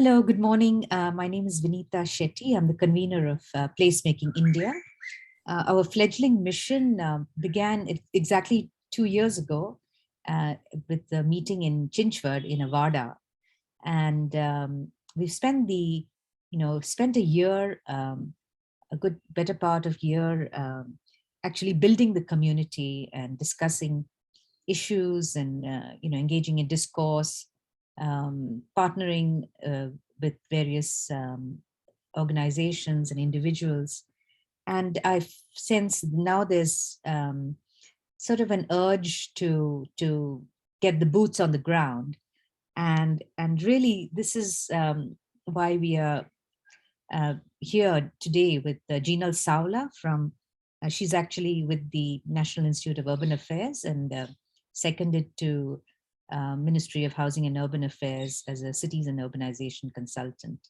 Hello, good morning. My name is Vinita Shetty. I'm the convener of Placemaking India. Our fledgling mission began exactly 2 years ago with the meeting in Chinchwad in Avada. And we've spent a year, a good, better part of year, actually building the community and discussing issues and, engaging in discourse, partnering with various organizations and individuals. And I've sensed now there's sort of an urge to get the boots on the ground, and really this is why we are here today with Jinal Saula from. She's actually with the National Institute of Urban Affairs and seconded to Ministry of Housing and Urban Affairs as a cities and urbanization consultant.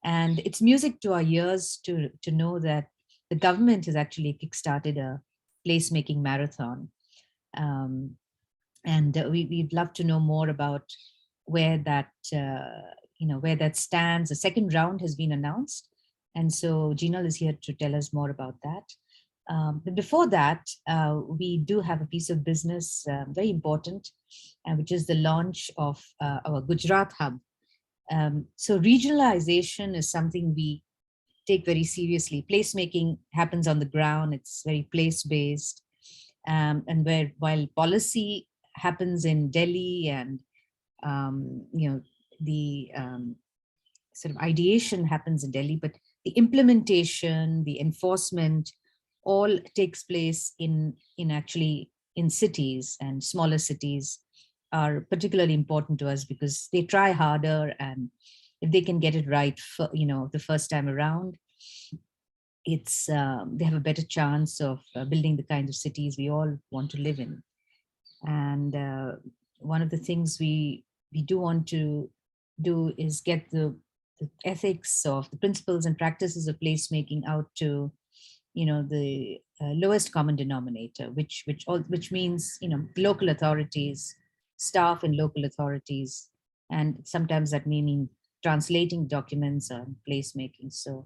And it's music to our ears to know that the government has actually kickstarted a placemaking marathon. Um, and we'd love to know more about where that where that stands. The second round has been announced, and so Jinal is here to tell us more about that. But before that, we do have a piece of business very important, which is the launch of our Gujarat hub. So regionalization is something we take very seriously. Placemaking happens on the ground; it's very place-based, and where while policy happens in Delhi and the sort of ideation happens in Delhi, but the implementation, the enforcement, all takes place in actually in cities, and smaller cities are particularly important to us because they try harder, and if they can get it right for, the first time around, it's they have a better chance of building the kind of cities we all want to live in. And one of the things we do want to do is get the ethics of the principles and practices of placemaking out to the lowest common denominator, which means local authorities, staff in local authorities, and sometimes that may mean translating documents on placemaking. So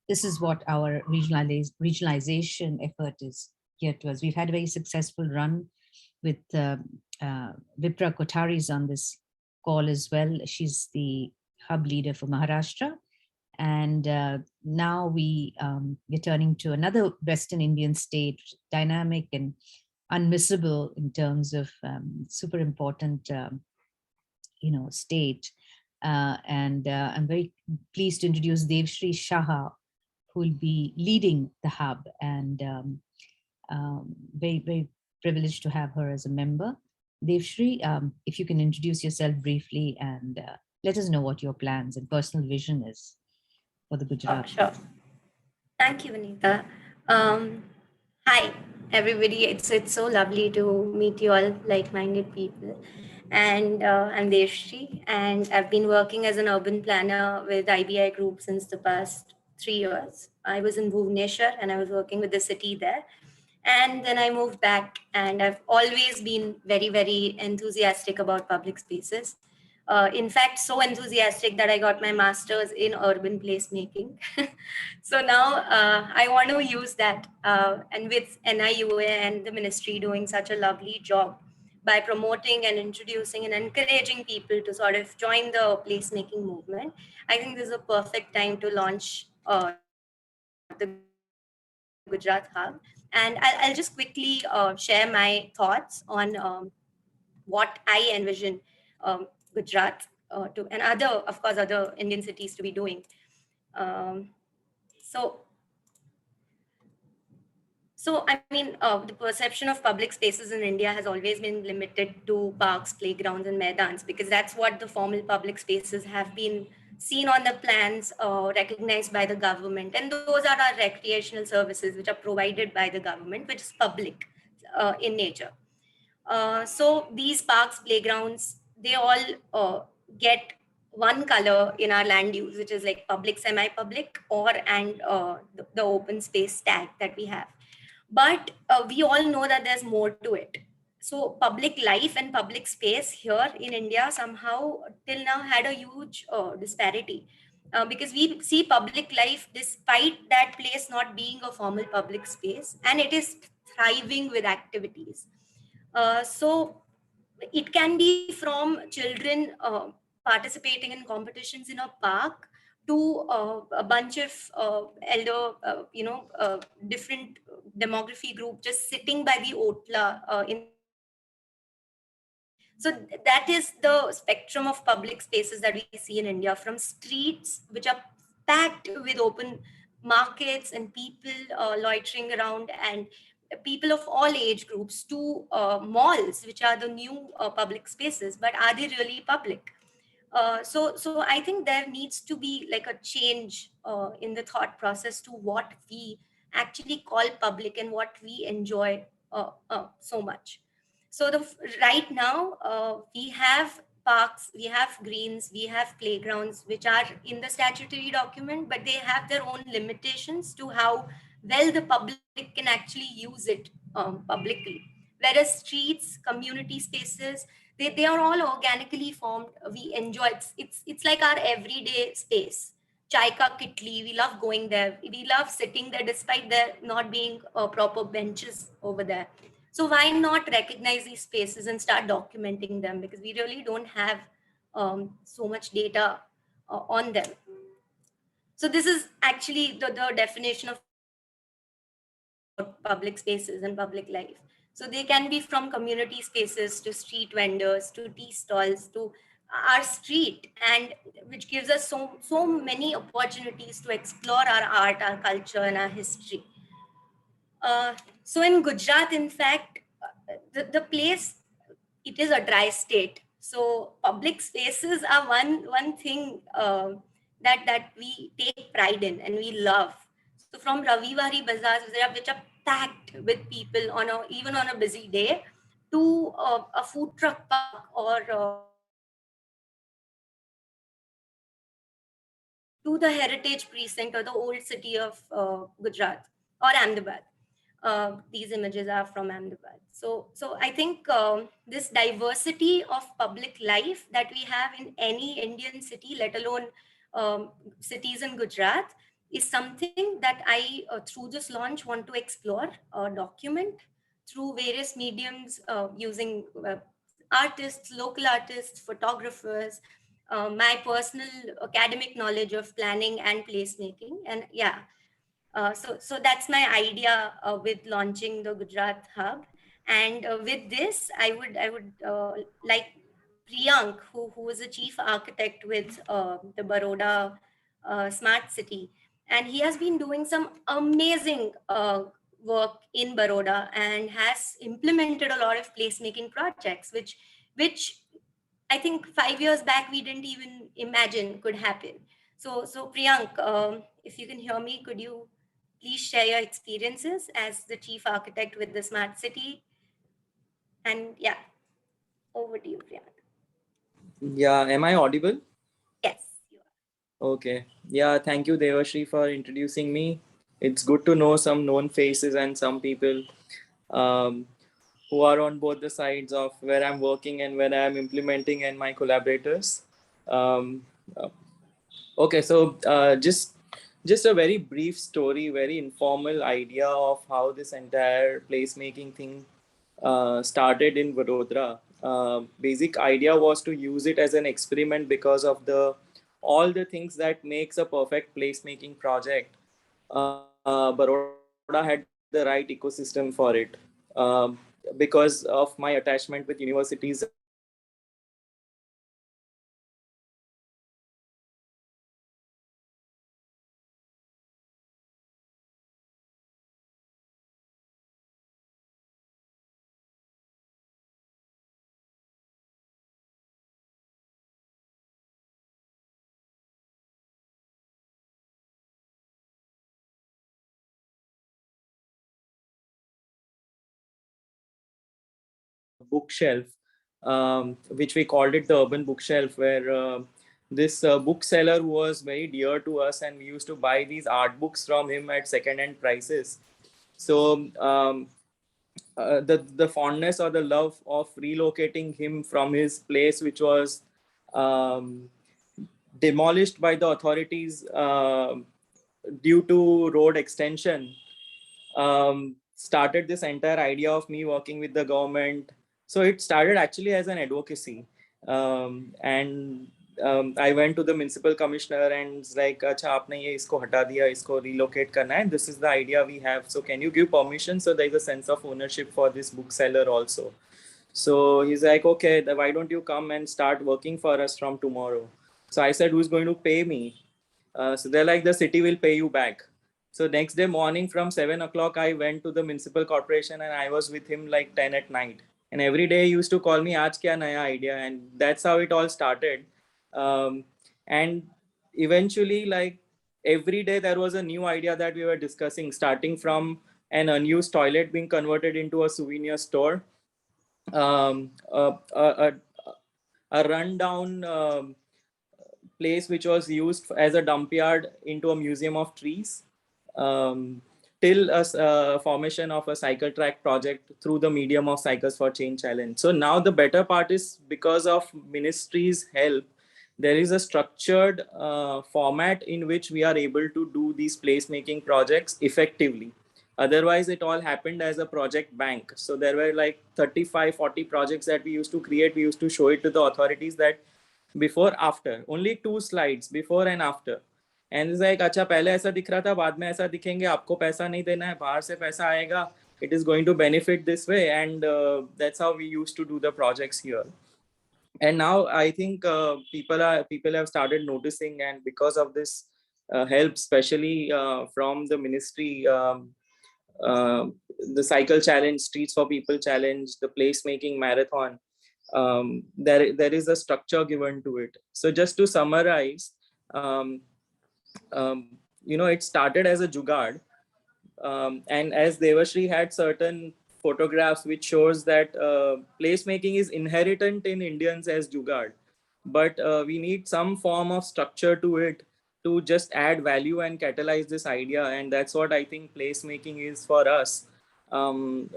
this is what our regionalization effort is here to us. We've had a very successful run with Vipra Kothari is on this call as well. She's the hub leader for Maharashtra. And now we're turning to another Western Indian state, dynamic and unmissable in terms of super important, state. And I'm very pleased to introduce Devshri Shah, who will be leading the hub, and very, very privileged to have her as a member. Devshri, if you can introduce yourself briefly and let us know what your plans and personal vision is for the Gujarat. Sure. Thank you, Vanita. Hi, everybody. It's so lovely to meet you all like-minded people. And I'm Devshri, and I've been working as an urban planner with IBI Group since the past 3 years. I was in Bhubaneswar, and I was working with the city there. And then I moved back, and I've always been very, very enthusiastic about public spaces. In fact, so enthusiastic that I got my master's in urban placemaking. So now I want to use that, and with NIUA and the ministry doing such a lovely job by promoting and introducing and encouraging people to sort of join the placemaking movement, I think this is a perfect time to launch the Gujarat Hub. And I'll just quickly share my thoughts on what I envision Gujarat to, and other, of course, other Indian cities to be doing. Um, so, I mean, the perception of public spaces in India has always been limited to parks, playgrounds, and maidans, because that's what the formal public spaces have been seen on the plans recognized by the government. And those are our recreational services, which are provided by the government, which is public in nature. So these parks, playgrounds, they all get one color in our land use, which is like public, semi-public, or and the open space tag that we have. But we all know that there's more to it. So public life and public space here in India somehow till now had a huge disparity. Because we see public life despite that place not being a formal public space, and it is thriving with activities. So it can be from children participating in competitions in a park to a bunch of elder, different demography group just sitting by the Otla in the so that is the spectrum of public spaces that we see in India, from streets which are packed with open markets and people loitering around and people of all age groups to malls, which are the new public spaces, but are they really public? So I think there needs to be like a change in the thought process to what we actually call public and what we enjoy so much. So right now we have parks, we have greens, we have playgrounds, which are in the statutory document, but they have their own limitations to how well the public can actually use it publicly. Whereas streets, community spaces, they are all organically formed. We enjoy it's like our everyday space. Chaika Kitli, we love going there. We love sitting there despite there not being proper benches over there. So why not recognize these spaces and start documenting them? Because we really don't have so much data on them. So this is actually the definition of public spaces and public life. So they can be from community spaces to street vendors to tea stalls to our street, and which gives us so many opportunities to explore our art, our culture, and our history. So in Gujarat, in fact, the place, it is a dry state. So public spaces are one thing that we take pride in and we love. So from Ravivari bazaars, which are packed with people on even on a busy day, to a food truck park or to the heritage precinct or the old city of Gujarat or Ahmedabad. These images are from Ahmedabad. So I think this diversity of public life that we have in any Indian city, let alone cities in Gujarat, is something that I, through this launch, want to explore, document through various mediums using artists, local artists, photographers, my personal academic knowledge of planning and placemaking. And yeah, so that's my idea with launching the Gujarat Hub. And with this, I would like Priyank, who is a chief architect with the Baroda Smart City, and he has been doing some amazing work in Baroda and has implemented a lot of placemaking projects, which I think 5 years back we didn't even imagine could happen. So Priyank, if you can hear me, could you please share your experiences as the chief architect with the smart city? And yeah, over to you, Priyank. Yeah, am I audible? Yes, you are. Okay. Yeah, thank you, Devashri, for introducing me. It's good to know some known faces and some people um, who are on both the sides of where I'm working and where I'm implementing, and my collaborators. Um, uh, okay, so just a very brief story, very informal idea of how this entire placemaking thing started in Vadodara. Basic idea was to use it as an experiment because of the all the things that makes a perfect placemaking project. Baroda had the right ecosystem for it. Because of my attachment with universities and bookshelf, which we called it the urban bookshelf, where this bookseller was very dear to us, and we used to buy these art books from him at second-hand prices. So the fondness or the love of relocating him from his place, which was um, demolished by the authorities due to road extension, started this entire idea of me working with the government. So it started actually as an advocacy. And I went to the municipal commissioner and was like, "Acha, aapne ye isko hata diya, isko relocate karna hai, and this is the idea we have. So can you give permission?" So there is a sense of ownership for this bookseller also. So he's like, "Okay, then why don't you come and start working for us from tomorrow?" So I said, "Who's going to pay me?" So they're like, "The city will pay you back." So next day morning from 7 o'clock, I went to the municipal corporation and I was with him like 10 at night. And every day he used to call me, "Aaj kya naya idea?" And that's how it all started. Um, and eventually, like every day, there was a new idea that we were discussing, starting from an unused toilet being converted into a souvenir store, um, a, a, a, a rundown place which was used as a dump yard into a museum of trees, till a formation of a cycle track project through the medium of Cycles for Change Challenge. So now the better part is, because of ministry's help, there is a structured format in which we are able to do these placemaking projects effectively. Otherwise, it all happened as a project bank. So there were like 35, 40 projects that we used to create. We used to show it to the authorities that before, after, only 2 slides, before and after. And it's like, अच्छा पहले ऐसा दिख रहा था, बाद में ऐसा दिखेंगे, आपको पैसा नहीं देना है, बाहर से पैसा आएगा, it is going to benefit this way. And that's how we used to do the projects here. And now I think people have started noticing, and because of this help, especially from the ministry, uh, the cycle challenge, streets for people challenge, the placemaking marathon, there is a structure given to it. So just to summarize, um, it started as a jugaad, and as Devashri had certain photographs which shows that placemaking is inherent in Indians as jugaad, but we need some form of structure to it to just add value and catalyze this idea. And that's what I think placemaking is for us.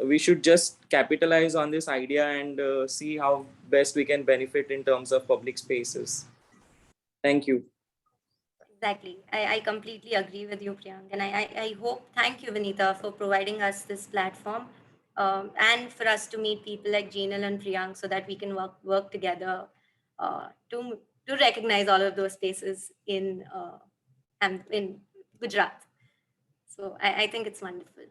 We should just capitalize on this idea and see how best we can benefit in terms of public spaces. Thank you. Exactly. I completely agree with you, Priyank. And I hope, thank you, Vinita, for providing us this platform, and for us to meet people like Jinal and Priyank so that we can work together to recognize all of those spaces in Gujarat. So I think it's wonderful.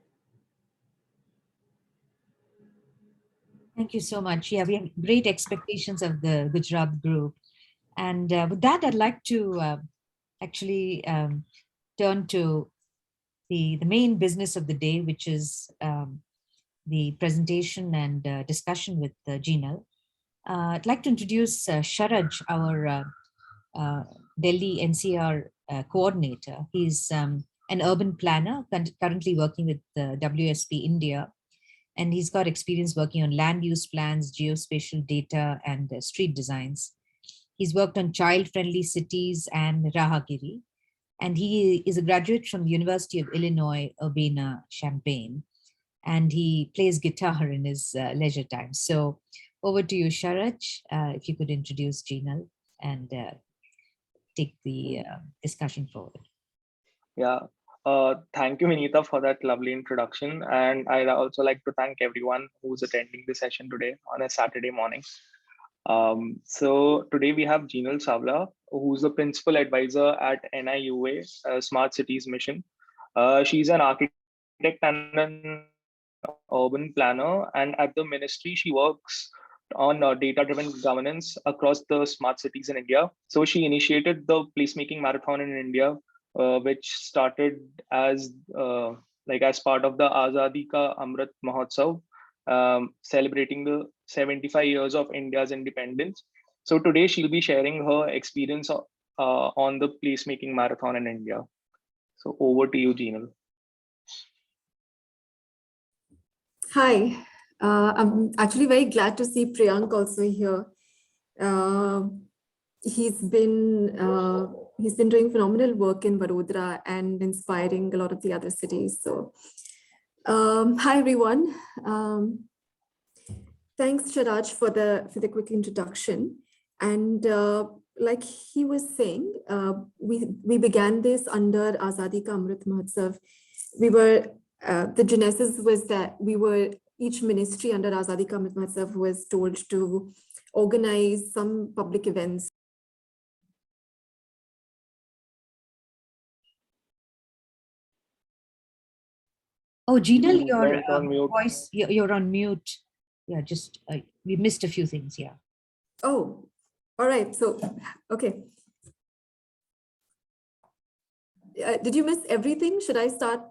Thank you so much. Yeah, we have great expectations of the Gujarat group. And with that, I'd like to actually turn to the main business of the day, which is the presentation and discussion with Jinal. I'd like to introduce Sharaj, our Delhi NCR coordinator. He's an urban planner currently working with WSP India, and he's got experience working on land use plans, geospatial data, and street designs. He's worked on child-friendly cities and Rahagiri, and he is a graduate from the University of Illinois, Urbana-Champaign, and he plays guitar in his leisure time. So over to you, Sharaj, if you could introduce Jinal and take the discussion forward. Yeah, thank you, Vinita, for that lovely introduction. And I'd also like to thank everyone who's attending the session today on a Saturday morning. So today we have Jinal Savla, who's the principal advisor at NIUA Smart Cities Mission. She's an architect and an urban planner, and at the ministry she works on data-driven governance across the smart cities in India. So she initiated the placemaking marathon in India, which started as as part of the Azadi Ka Amrit Mahotsav, celebrating the 75 years of India's independence. So today she'll be sharing her experience on the placemaking marathon in India. So over to you, Jinal. Hi, I'm actually very glad to see Priyank also here. He's been doing phenomenal work in Vadodara and inspiring a lot of the other cities. So Hi, everyone. Thanks, Sharaj, for the quick introduction. And like he was saying, we began this under Azadi Ka Amrit Mahotsav. We were the genesis was that each ministry under Azadi Ka Amrit Mahotsav was told to organize some public events. Oh, Jinal, You went on mute. voice, you're on mute. Yeah, just we missed a few things. Yeah. Oh, all right. So, okay. Did you miss everything? Should I start?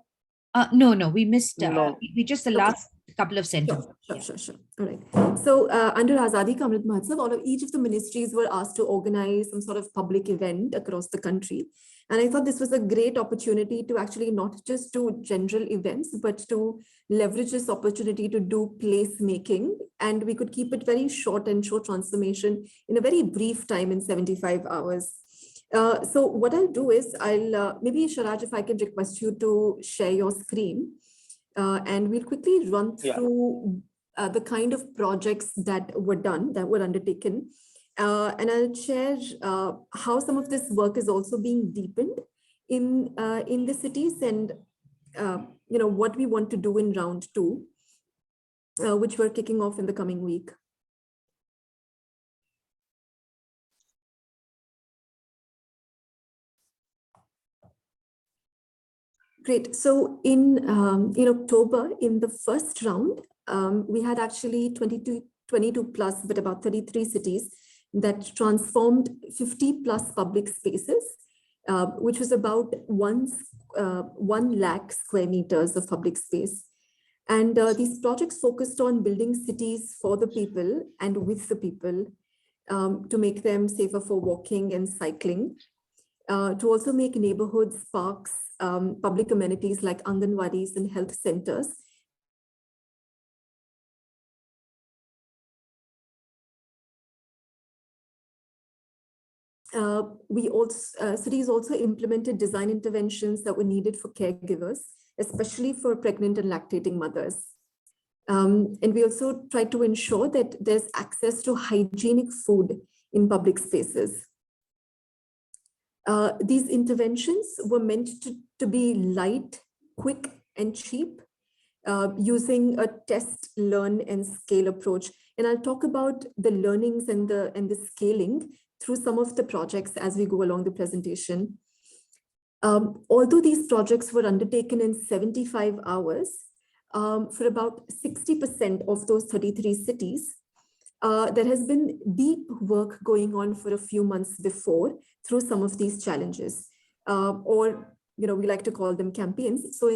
No, we missed. No. We just the Okay. last couple of sentences. Sure. All right. So under Azadi Ka Amrit Mahotsav, each of the ministries were asked to organize some sort of public event across the country. And I thought this was a great opportunity to actually not just do general events, but to leverage this opportunity to do placemaking. And we could keep it very short and show transformation in a very brief time in 75 hours. So what I'll do is maybe Sharaj, if I can request you to share your screen. And we'll quickly run through the kind of projects that were done, that were undertaken. And I'll share how some of this work is also being deepened in the cities, and what we want to do in round 2, which we're kicking off in the coming week. Great. So in October, in the first round, we had actually 22 plus, but about 33 cities that transformed 50 plus public spaces, which was about 1 lakh square meters of public space. And these projects focused on building cities for the people and with the people, to make them safer for walking and cycling, to also make neighborhoods, parks, public amenities like Anganwadis and health centers. Cities also implemented design interventions that were needed for caregivers, especially for pregnant and lactating mothers. And we also tried to ensure that there's access to hygienic food in public spaces. These interventions were meant to be light, quick, and cheap, using a test, learn, and scale approach. And I'll talk about the learnings and the scaling through some of the projects as we go along the presentation. Although these projects were undertaken in 75 hours, for about 60% of those 33 cities, there has been deep work going on for a few months before through some of these challenges, or we like to call them campaigns. So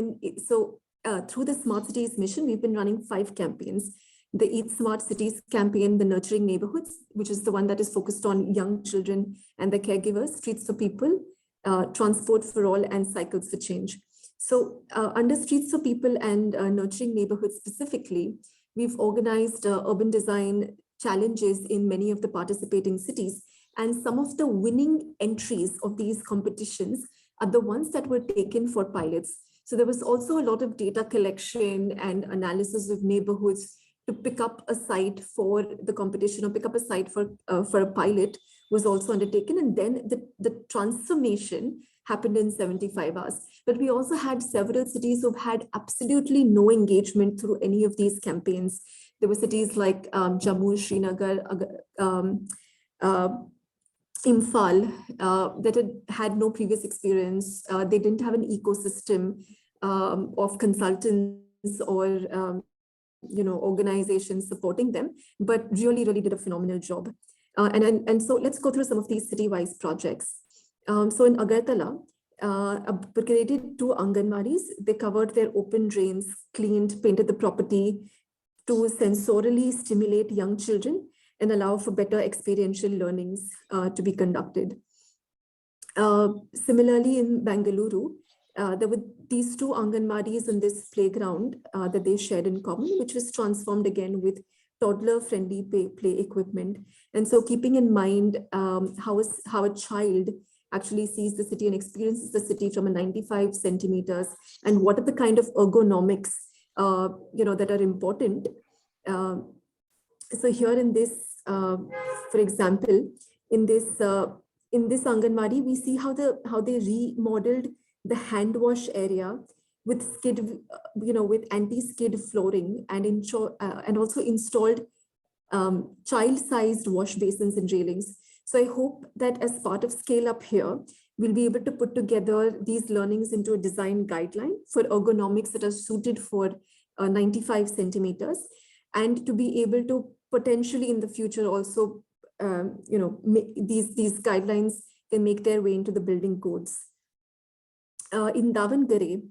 through the Smart Cities mission, we've been running 5 campaigns: the Eat Smart Cities campaign, the Nurturing Neighborhoods, which is the one that is focused on young children and their caregivers, Streets for People, Transport for All, and Cycles for Change. So under Streets for People and Nurturing Neighborhoods specifically, we've organized urban design challenges in many of the participating cities. And some of the winning entries of these competitions are the ones that were taken for pilots. So there was also a lot of data collection and analysis of neighborhoods to pick up a site for the competition, or pick up a site for a pilot was also undertaken. And then the transformation happened in 75 hours. But we also had several cities who've had absolutely no engagement through any of these campaigns. There were cities like Jammu, Srinagar, Imphal, that had no previous experience. They didn't have an ecosystem of consultants or organizations supporting them, but really did a phenomenal job. And so let's go through some of these city-wise projects. So in Agartala, created 2 Anganwadis. They covered their open drains, cleaned, painted the property to sensorily stimulate young children and allow for better experiential learnings to be conducted. Similarly, in Bengaluru, there were these 2 Anganwadis in this playground that they shared in common, which was transformed again with toddler-friendly play equipment. And so keeping in mind how a child actually sees the city and experiences the city from a 95 centimeters, and what are the kind of ergonomics that are important. So here in this, for example, in this Anganwadi, we see how they remodeled the hand wash area with with anti-skid flooring, and also installed child-sized wash basins and railings. So I hope that as part of Scale Up here, we'll be able to put together these learnings into a design guideline for ergonomics that are suited for 95 centimeters, and to be able to potentially in the future also, these guidelines can make their way into the building codes. In Davangere,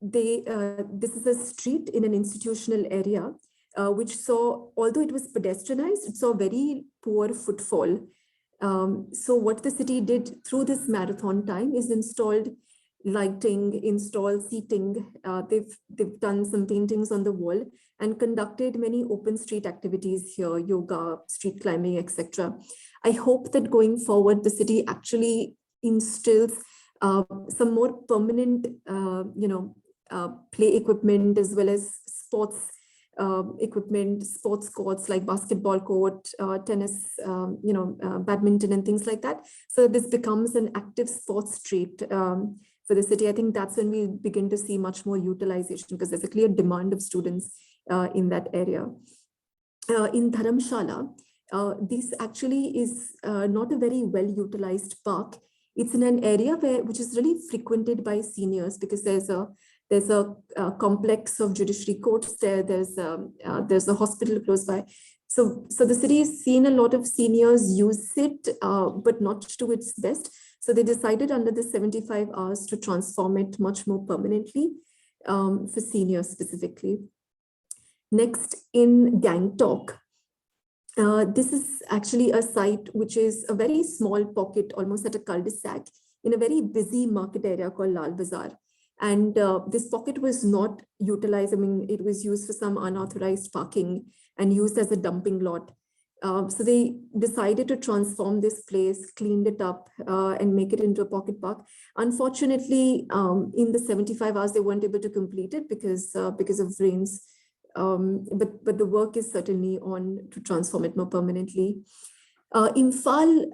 this is a street in an institutional area, which saw, although it was pedestrianized, it saw very poor footfall. So what the city did through this marathon time is installed lighting, installed seating. They've done some paintings on the wall and conducted many open street activities here, yoga, street climbing, etc. I hope that going forward, the city actually instills some more permanent, play equipment, as well as sports equipment, sports courts like basketball court, tennis, badminton and things like that. So this becomes an active sports street for the city. I think that's when we begin to see much more utilization, because there's a clear demand of students in that area. In Dharamshala, this actually is not a very well utilized park. It's in an area which is really frequented by seniors, because there's a complex of judiciary courts there. There's a hospital close by. So the city has seen a lot of seniors use it, but not to its best. So they decided under the 75 hours to transform it much more permanently for seniors specifically. Next, in Gangtok, this is actually a site which is a very small pocket, almost at a cul-de-sac, in a very busy market area called Lal Bazaar. And this pocket was not utilized. I mean, it was used for some unauthorized parking and used as a dumping lot. So they decided to transform this place, cleaned it up, and make it into a pocket park. Unfortunately, in the 75 hours, they weren't able to complete it because of rains. But the work is certainly on to transform it more permanently. Imphal,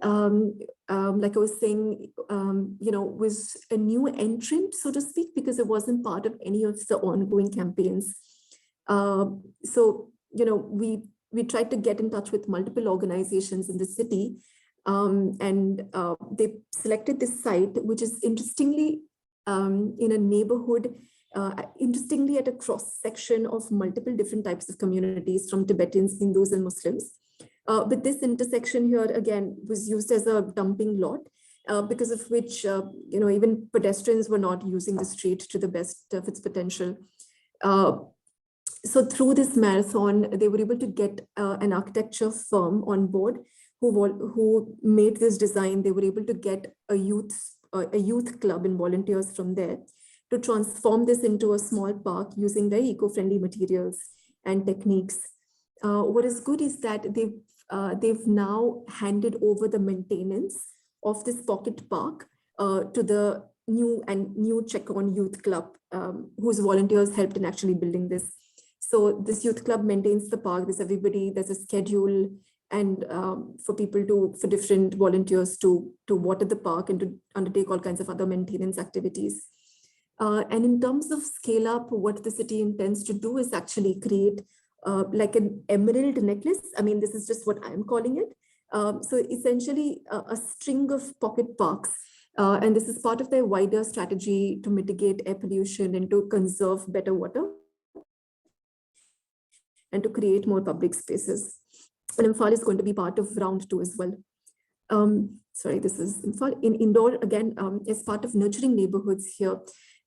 like I was saying, was a new entrant, so to speak, because it wasn't part of any of the ongoing campaigns. So, we tried to get in touch with multiple organizations in the city, and they selected this site, which is interestingly in a neighborhood, interestingly at a cross section of multiple different types of communities, from Tibetans, Hindus, and Muslims. But this intersection here, again, was used as a dumping lot, because of which, even pedestrians were not using the street to the best of its potential. So through this marathon, they were able to get an architecture firm on board who made this design. They were able to get a youth club and volunteers from there to transform this into a small park using very eco-friendly materials and techniques. What is good is that they've now handed over the maintenance of this pocket park to the new Check-On Youth Club, whose volunteers helped in actually building this. So this youth club maintains the park. There's a schedule, and for different volunteers to water the park and to undertake all kinds of other maintenance activities. And in terms of Scale Up, what the city intends to do is actually create like an emerald necklace. I mean, this is just what I'm calling it. So essentially a string of pocket parks. And this is part of their wider strategy to mitigate air pollution and to conserve better water and to create more public spaces. And Imphal is going to be part of round 2 as well. Sorry, this is Imphal. In Indore, again, as part of nurturing neighborhoods here,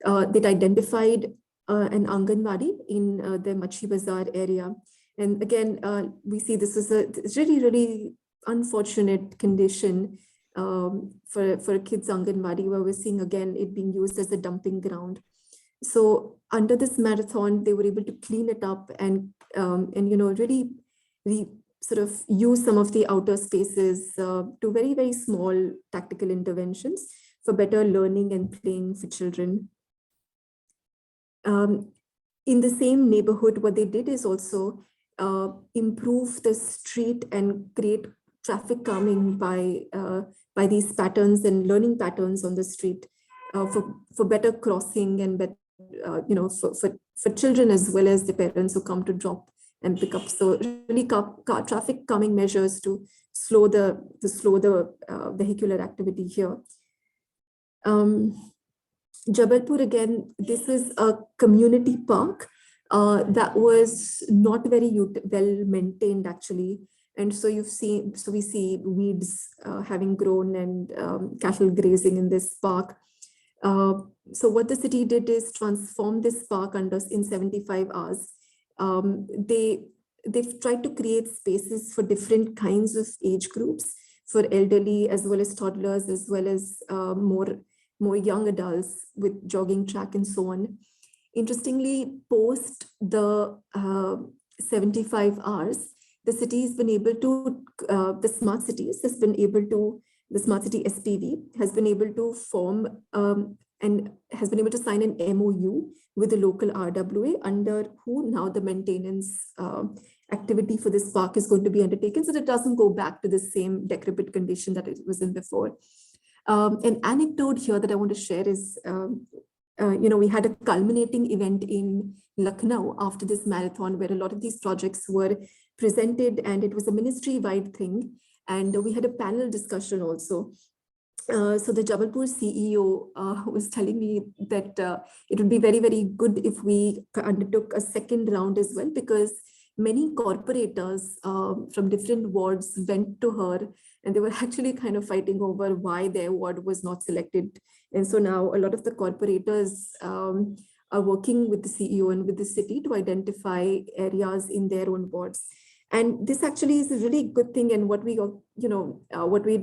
they'd identified an Anganwadi in the Machi Bazaar area. And again, we see this is a really, really unfortunate condition for a kids' Anganwadi, where we're seeing again it being used as a dumping ground. So under this marathon, they were able to clean it up and really sort of use some of the outer spaces to very, very small tactical interventions for better learning and playing for children. in the same neighborhood, what they did is also improve the street and create traffic calming by these patterns and learning patterns on the street for better crossing and better, for children as well as the parents who come to drop and pick up. So really traffic calming measures to slow the vehicular activity here. Jabalpur, again, this is a community park that was not very well maintained actually. And so we see weeds having grown and cattle grazing in this park. So what the city did is transform this park in 75 hours. They've tried to create spaces for different kinds of age groups, for elderly as well as toddlers, as well as more young adults with jogging track and so on. Interestingly, post the 75 hours, the city has been able to, the smart city SPV has been able to form and has been able to sign an MOU with the local RWA, under who now the maintenance activity for this park is going to be undertaken, so that it doesn't go back to the same decrepit condition that it was in before. An anecdote here that I want to share is, we had a culminating event in Lucknow after this marathon where a lot of these projects were presented, and it was a ministry-wide thing. And we had a panel discussion also. So the Jabalpur CEO was telling me that it would be very, very good if we undertook a second round as well, because many corporators from different wards went to her, and they were actually kind of fighting over why their ward was not selected. And so now a lot of the corporators are working with the CEO and with the city to identify areas in their own wards. And this actually is a really good thing. And what we'd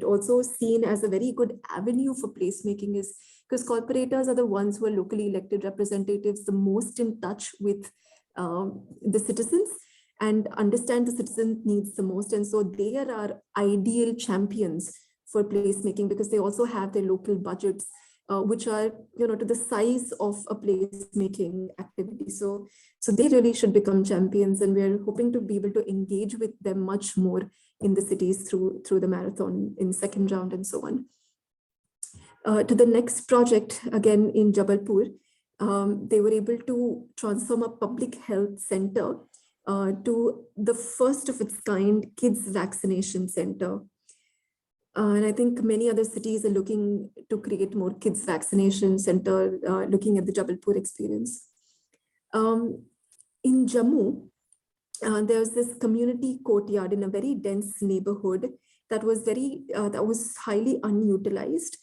also seen as a very good avenue for placemaking is because corporators are the ones who are locally elected representatives, the most in touch with the citizens and understand the citizen needs the most. And so they are our ideal champions for placemaking, because they also have their local budgets, which are, to the size of a placemaking activity. So they really should become champions, and we're hoping to be able to engage with them much more in the cities through the marathon in second round and so on. To the next project, again in Jabalpur, they were able to transform a public health center to the first of its kind kids vaccination center. And I think many other cities are looking to create more kids vaccination center, looking at the Jabalpur experience. In Jammu, there's this community courtyard in a very dense neighborhood that was highly unutilized.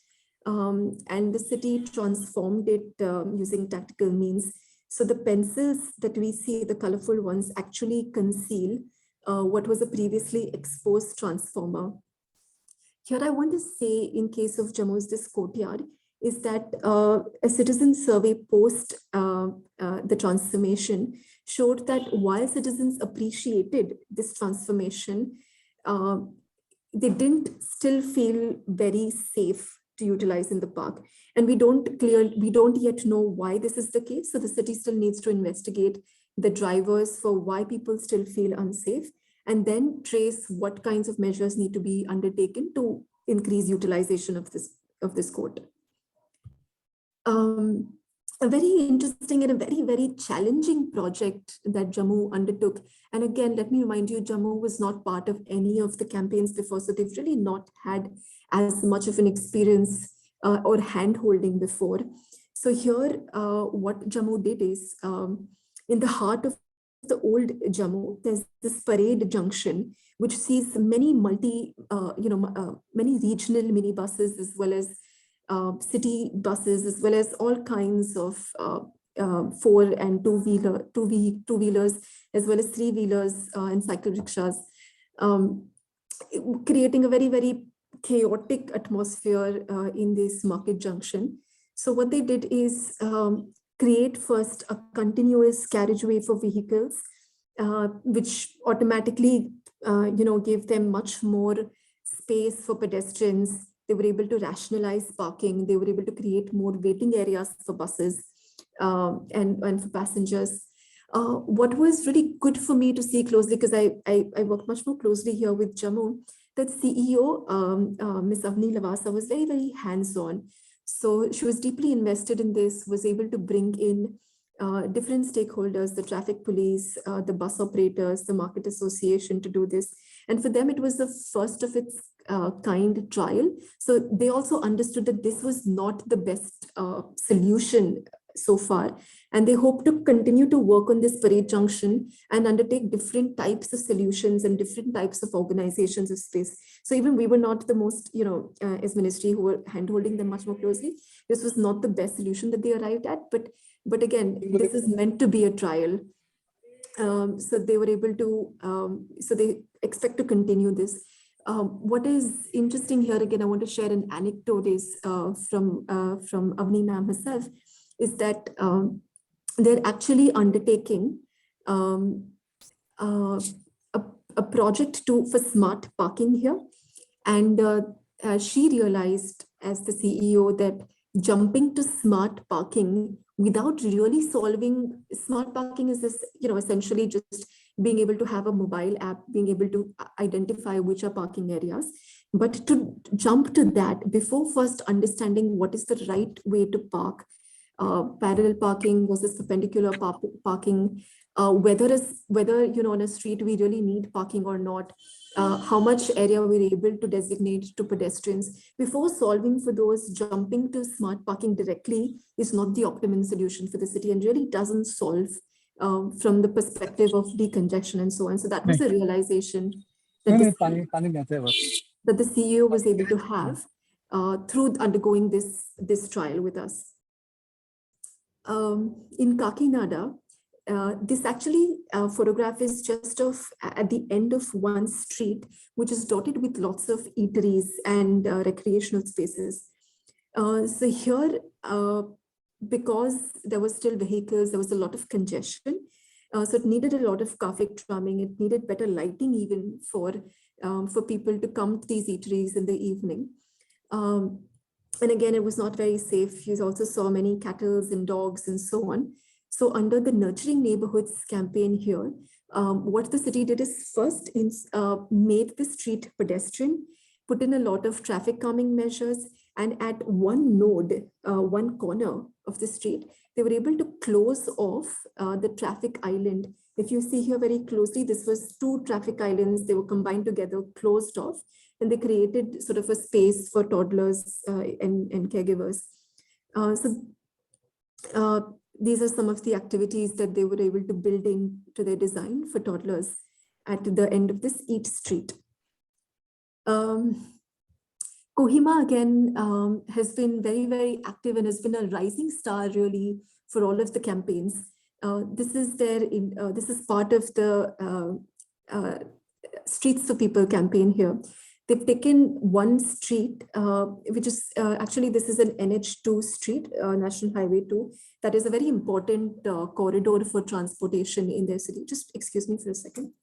And the city transformed it using tactical means. So the pencils that we see, the colorful ones, actually conceal what was a previously exposed transformer. Here I want to say, in case of Jammu's this courtyard, is that a citizen survey post the transformation showed that while citizens appreciated this transformation, they didn't still feel very safe to utilize in the park. And we don't yet know why this is the case. So the city still needs to investigate the drivers for why people still feel unsafe, and then trace what kinds of measures need to be undertaken to increase utilization of this court. A very interesting and a very, very challenging project that Jammu undertook. And again, let me remind you, Jammu was not part of any of the campaigns before, so they've really not had as much of an experience or hand-holding before. So here, what Jammu did is, in the heart of the old Jammu, there's this parade junction, which sees many many regional minibuses, as well as city buses, as well as all kinds of 4- and 2-wheelers, as well as 3-wheelers and cycle rickshaws, creating a very, very chaotic atmosphere in this market junction. So what they did is create first a continuous carriageway for vehicles, which automatically gave them much more space for pedestrians. They were able to rationalize parking. They were able to create more waiting areas for buses and for passengers. What was really good for me to see closely, because I worked much more closely here with Jammu, that CEO, Ms. Avni Lavasa, was very, very hands-on. So she was deeply invested in this, was able to bring in different stakeholders, the traffic police, the bus operators, the market association to do this. And for them, it was the first of its kind trial. So they also understood that this was not the best solution so far. And they hope to continue to work on this Parade Junction and undertake different types of solutions and different types of organizations of space. So even we were not the most, as ministry who were handholding them much more closely, this was not the best solution that they arrived at. But again, this is meant to be a trial. So they were able to, so they expect to continue this. What is interesting here, again, I want to share an anecdote is from Avni ma'am herself, is that they're actually undertaking a project for smart parking here. And she realized as the CEO that jumping to smart parking without really solving smart parking is this, essentially just being able to have a mobile app, being able to identify which are parking areas. But to jump to that before first understanding what is the right way to park, parallel parking versus perpendicular parking, whether on a street we really need parking or not, how much area we're able to designate to pedestrians. Before solving for those, jumping to smart parking directly is not the optimum solution for the city and really doesn't solve from the perspective of decongestion and so on. So that was a realization that the CEO was able to have through undergoing this trial with us. In Kakinada, this actually photograph is just at the end of one street, which is dotted with lots of eateries and recreational spaces. So here, because there were still vehicles, there was a lot of congestion. So it needed a lot of traffic calming. It needed better lighting even for people to come to these eateries in the evening. And again, it was not very safe. You also saw many cattle and dogs and so on. So under the Nurturing Neighborhoods campaign here, what the city did is first made the street pedestrian, put in a lot of traffic calming measures, and at one node, one corner of the street, they were able to close off the traffic island. If you see here very closely, this was 2 traffic islands. They were combined together, closed off, and they created sort of a space for toddlers and caregivers. These are some of the activities that they were able to build into their design for toddlers at the end of this Eat Street. Kohima again has been very, very active and has been a rising star really for all of the campaigns. This is part of the Streets for People campaign here. They've taken one street, which is actually, this is an NH2 street, National Highway 2. That is a very important corridor for transportation in their city. Just excuse me for a second.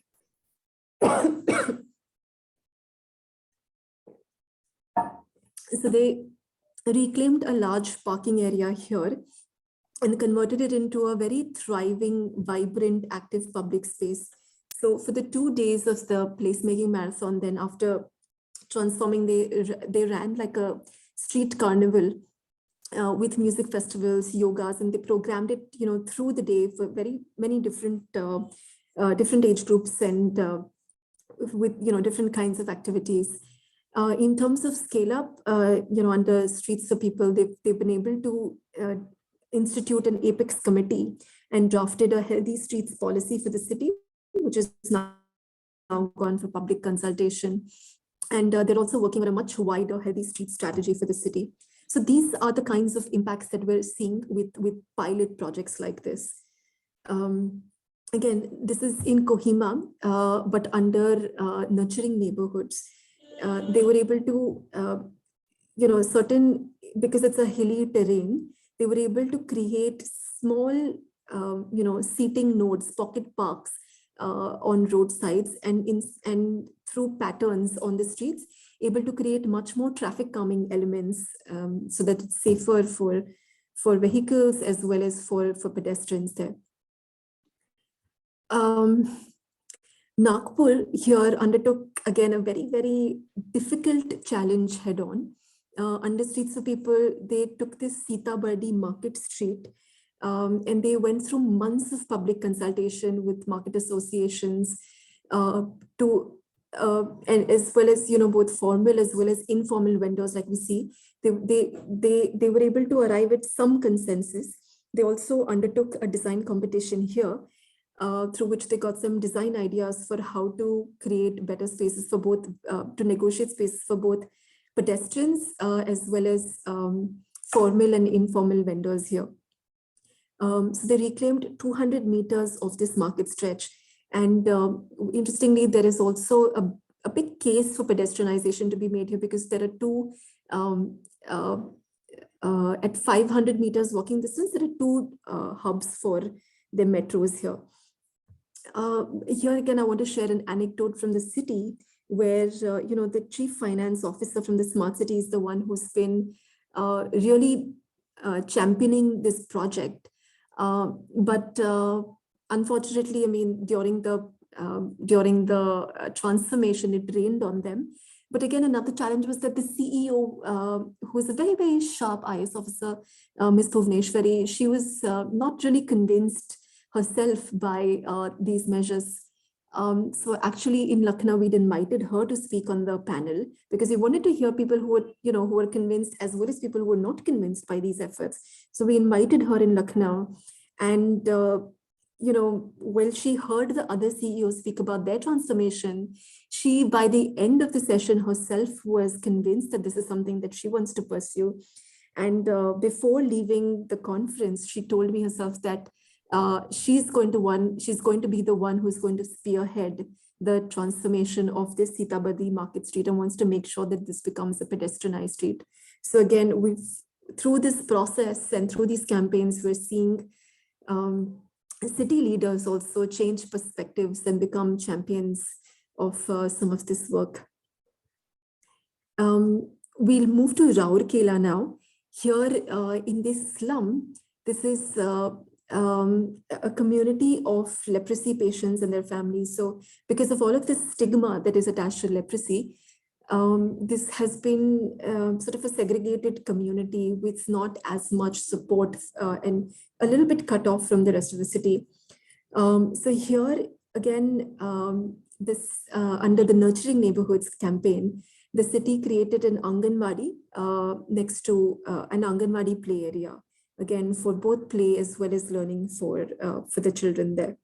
So they reclaimed a large parking area here and converted it into a very thriving, vibrant, active public space. So for the 2 days of the placemaking marathon, then after transforming, they ran like a street carnival with music festivals, yogas, and they programmed it, through the day for very many different age groups and with different kinds of activities. In terms of scale up, under Streets for People, they've been able to institute an apex committee and drafted a healthy streets policy for the city, which is now gone for public consultation. And they're also working on a much wider healthy street strategy for the city. So these are the kinds of impacts that we're seeing with pilot projects like this. Again, this is in Kohima, but under Nurturing Neighborhoods. They were able to, because it's a hilly terrain, they were able to create small, seating nodes, pocket parks on roadsides and through patterns on the streets, able to create much more traffic calming elements so that it's safer for vehicles as well as for pedestrians there. Nagpur here undertook again a very, very difficult challenge head on. Under Streets for People, they took this Sitabardi Market Street and they went through months of public consultation with market associations to and as well as both formal as well as informal vendors, like we see, they were able to arrive at some consensus. They also undertook a design competition here, through which they got some design ideas for how to create better spaces for both, to negotiate spaces for both pedestrians as well as formal and informal vendors here. So they reclaimed 200 meters of this market stretch. And interestingly, there is also a big case for pedestrianization to be made here, because there are two, at 500 meters walking distance, there are two hubs for the metros here. Here again, I want to share an anecdote from the city where, the chief finance officer from the smart city is the one who's been really championing this project. But unfortunately, I mean, during the transformation, it rained on them. But again, another challenge was that the CEO, who is a very, very sharp IS officer, Ms. Bhuvneshwari, she was not really convinced herself by these measures. So actually in Lucknow, we'd invited her to speak on the panel because we wanted to hear people who were, who were convinced as well as people who were not convinced by these efforts. So we invited her in Lucknow, and when she heard the other CEOs speak about their transformation, she, by the end of the session herself, was convinced that this is something that she wants to pursue. And before leaving the conference, she told me herself that she's going to be the one who's going to spearhead the transformation of this Sitabardi Market Street and wants to make sure that this becomes a pedestrianized street. So again, through this process and through these campaigns, we're seeing city leaders also change perspectives and become champions of some of this work. We'll move to Rourkela now. Here in this slum, this is a community of leprosy patients and their families. So because of all of the stigma that is attached to leprosy, this has been sort of a segregated community with not as much support and a little bit cut off from the rest of the city. So here again, under the Nurturing Neighborhoods campaign, the city created an Anganwadi next to an Anganwadi play area, again for both play as well as learning for the children there.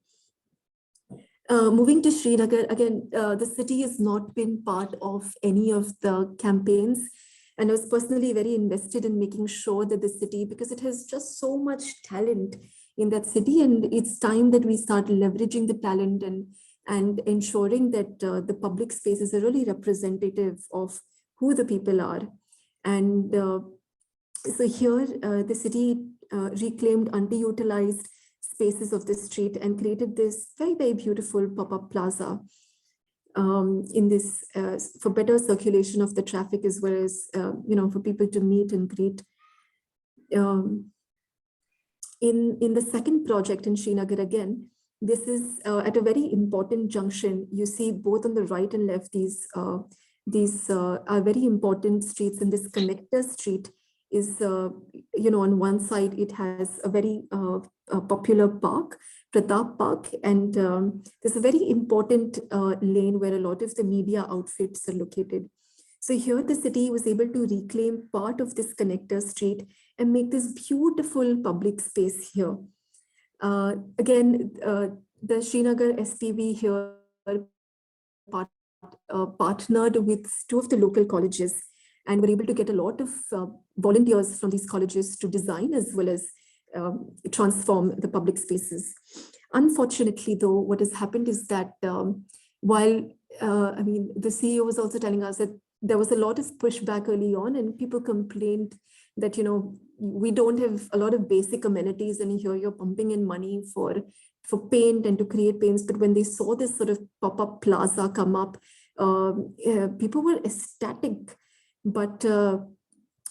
Moving to Srinagar, again, the city has not been part of any of the campaigns. And I was personally very invested in making sure that the city, because it has just so much talent in that city, and it's time that we start leveraging the talent and ensuring that the public spaces are really representative of who the people are. And so here, the city reclaimed underutilized spaces of the street and created this very, very beautiful pop-up plaza in this for better circulation of the traffic, as well as for people to meet and greet. In the second project in Srinagar, again, this is at a very important junction. You see both on the right and left, these are very important streets, and this connector street is, on one side, it has a very popular park, Pratap Park, and there's a very important lane where a lot of the media outfits are located. So here the city was able to reclaim part of this connector street and make this beautiful public space here. Again, the Srinagar SPV here partnered with two of the local colleges and were able to get a lot of volunteers from these colleges to design as well as transform the public spaces. Unfortunately, though, what has happened is that while, the CEO was also telling us that there was a lot of pushback early on, and people complained that, we don't have a lot of basic amenities, and here you're pumping in money for paint and to create paints. But when they saw this sort of pop-up plaza come up, people were ecstatic. But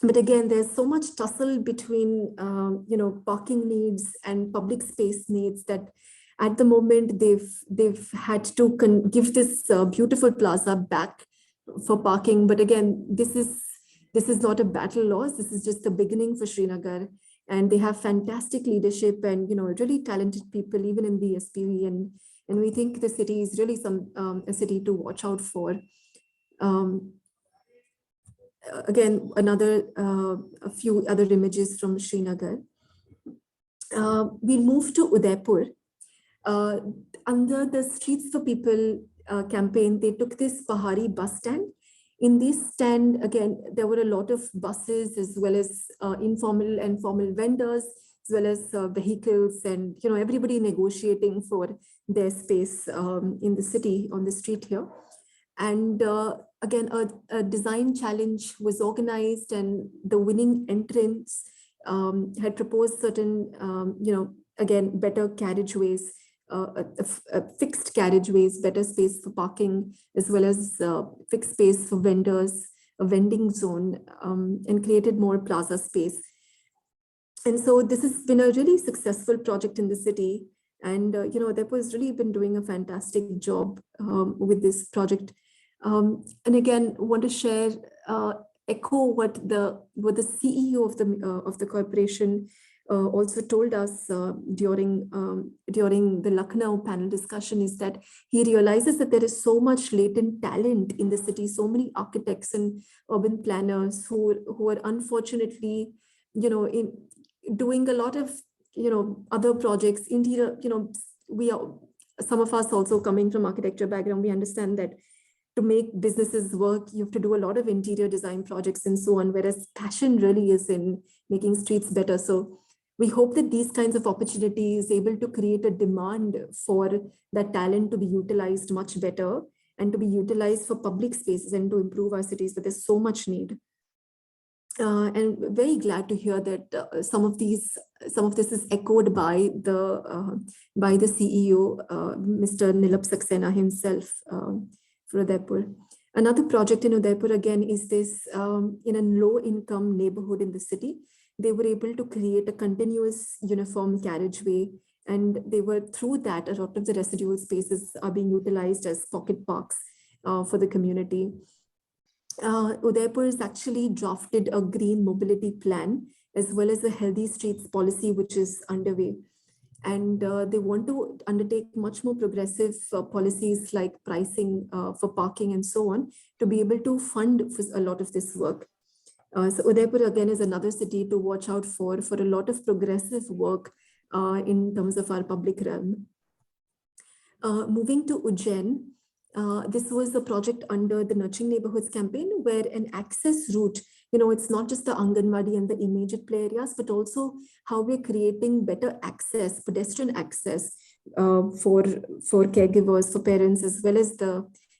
again, there's so much tussle between, parking needs and public space needs that At the moment, they've had to give this beautiful plaza back for parking. But again, this is not a battle loss. This is just the beginning for Srinagar, and they have fantastic leadership and really talented people even in the SPV, and we think the city is really a city to watch out for. Um, Again, a few other images from Srinagar. We moved to Udaipur. Uh, Under the Streets for People campaign, they took this Pahari bus stand. In this stand, again, there were a lot of buses as well as informal and formal vendors, as well as vehicles, and everybody negotiating for their space in the city on the street here. And again, a design challenge was organized, and the winning entrants had proposed certain, again, better carriageways, fixed carriageways, better space for parking, as well as fixed space for vendors, a vending zone, and created more plaza space. And so this has been a really successful project in the city. And, Udaipur's really been doing a fantastic job with this project. And again, want to share, echo what the CEO of the corporation also told us during the Lucknow panel discussion, is that he realizes that there is so much latent talent in the city, so many architects and urban planners who are unfortunately, in doing a lot of other projects, interior. We are, some of us also coming from architecture background, we understand that to make businesses work, you have to do a lot of interior design projects and so on, whereas passion really is in making streets better. So we hope that these kinds of opportunities able to create a demand for that talent to be utilized much better and to be utilized for public spaces and to improve our cities, but there's so much need. And very glad to hear that some of this is echoed by the CEO, Mr. Nilap Saxena himself, for Udaipur. Another project in Udaipur again is this, in a low-income neighborhood in the city. They were able to create a continuous uniform carriageway, and they were through that a lot of the residual spaces are being utilized as pocket parks for the community. Udaipur has actually drafted a green mobility plan as well as a healthy streets policy, which is underway. And they want to undertake much more progressive policies like pricing for parking and so on to be able to fund for a lot of this work. So Udaipur again is another city to watch out for a lot of progressive work in terms of our public realm. Moving to Ujjain, this was a project under the Nurturing Neighborhoods campaign, where an access route, it's not just the Anganwadi and the immediate play areas, but also how we're creating better access, pedestrian access for caregivers, for parents, as well as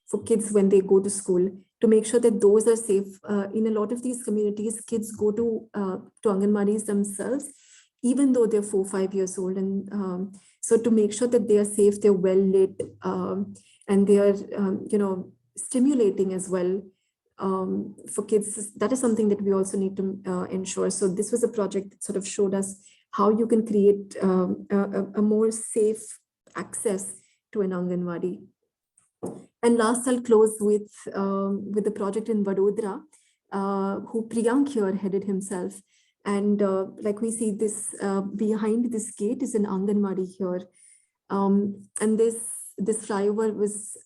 for kids when they go to school, to make sure that those are safe. In a lot of these communities, kids go to Anganwadis themselves, even though they're 4 or 5 years old. And so to make sure that they are safe, they're well lit, and they are, stimulating as well for kids. That is something that we also need to ensure. So this was a project that sort of showed us how you can create a more safe access to an Anganwadi. And last, I'll close with the project in Vadodara, who Priyank here headed himself. And like we see this behind this gate is an Anganwadi here. And this flyover was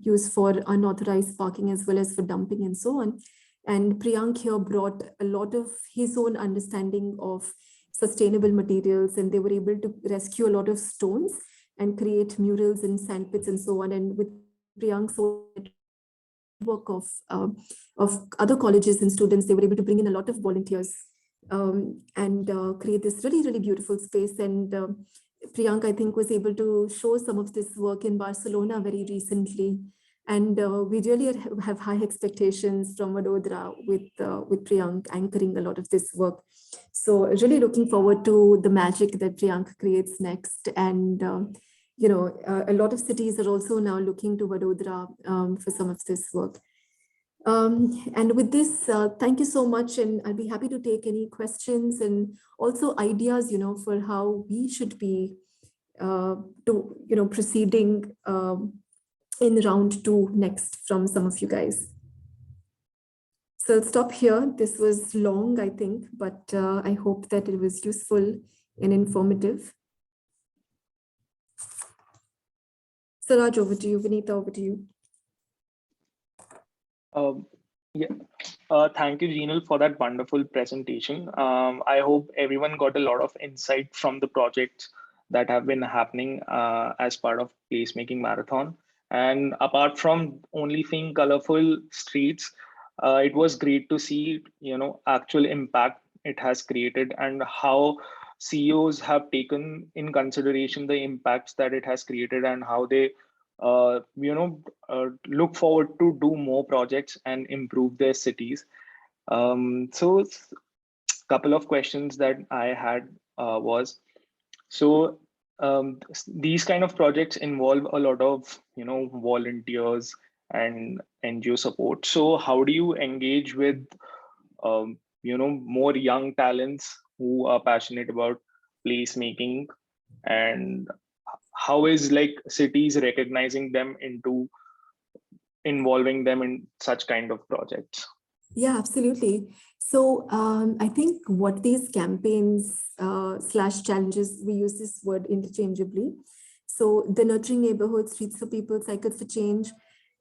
used for unauthorized parking as well as for dumping and so on. And Priyank here brought a lot of his own understanding of sustainable materials, and they were able to rescue a lot of stones and create murals and sandpits and so on. And with Priyank's work of other colleges and students, they were able to bring in a lot of volunteers and create this really, really beautiful space. And Priyank, I think, was able to show some of this work in Barcelona very recently. And we really have high expectations from Vadodara with Priyank anchoring a lot of this work. So really looking forward to the magic that Priyank creates next. And, a lot of cities are also now looking to Vadodara for some of this work. And with this, thank you so much. And I'll be happy to take any questions and also ideas, for how we should be to proceeding in round 2 next from some of you guys. So I'll stop here. This was long, I think, but I hope that it was useful and informative. Siraj, over to you. Vinita, over to you. Thank you, Jinal, for that wonderful presentation. I hope everyone got a lot of insight from the projects that have been happening as part of Placemaking Marathon. And apart from only seeing colorful streets, it was great to see, actual impact it has created and how CEOs have taken in consideration the impacts that it has created and how they look forward to do more projects and improve their cities. So a couple of questions that I had was, so these kind of projects involve a lot of, volunteers and NGO support. So how do you engage with, more young talents who are passionate about placemaking, and how is like cities recognizing them into involving them in such kind of projects? Yeah, absolutely. So I think what these campaigns / challenges, we use this word interchangeably. So the Nurturing Neighborhoods, Streets for People, Cycles for Change,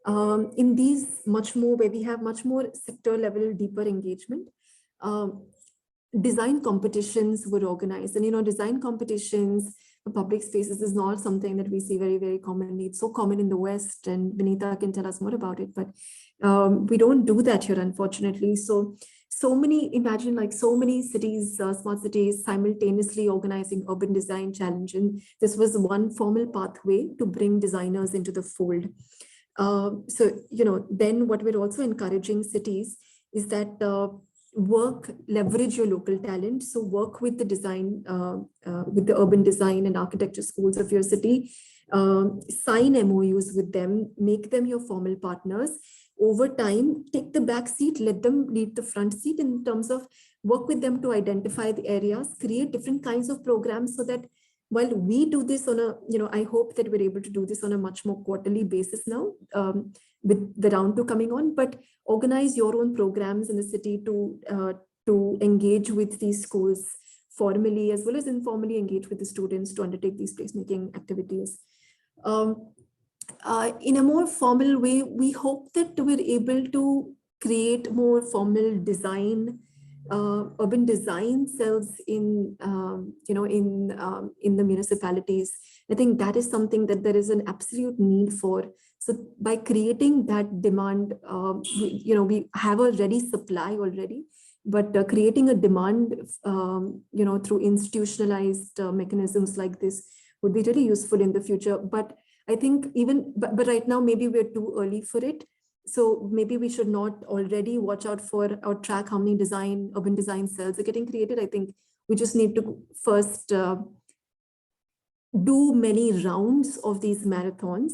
in these much more, where we have much more sector level, deeper engagement, design competitions were organized. And, design competitions for public spaces is not something that we see very, very commonly. It's so common in the West, and Vinita can tell us more about it, but we don't do that here, unfortunately. So many, imagine like so many cities, smart cities simultaneously organizing urban design challenge. And this was one formal pathway to bring designers into the fold. So, then what we're also encouraging cities is that leverage your local talent. So work with the design, with the urban design and architecture schools of your city, sign MOUs with them, make them your formal partners. Over time, take the back seat, let them lead the front seat in terms of work with them to identify the areas, create different kinds of programs so that while we do this on a, I hope that we're able to do this on a much more quarterly basis now, with the round 2 coming on, but organize your own programs in the city to engage with these schools formally as well as informally, engage with the students to undertake these placemaking activities. In a more formal way, we hope that we're able to create more formal design, urban design cells in the municipalities. I think that is something that there is an absolute need for. So by creating that demand, we have a ready supply already, but creating a demand, through institutionalized mechanisms like this would be really useful in the future. But I think but right now, maybe we're too early for it. So maybe we should not already watch out for or track how many urban design cells are getting created. I think we just need to first do many rounds of these marathons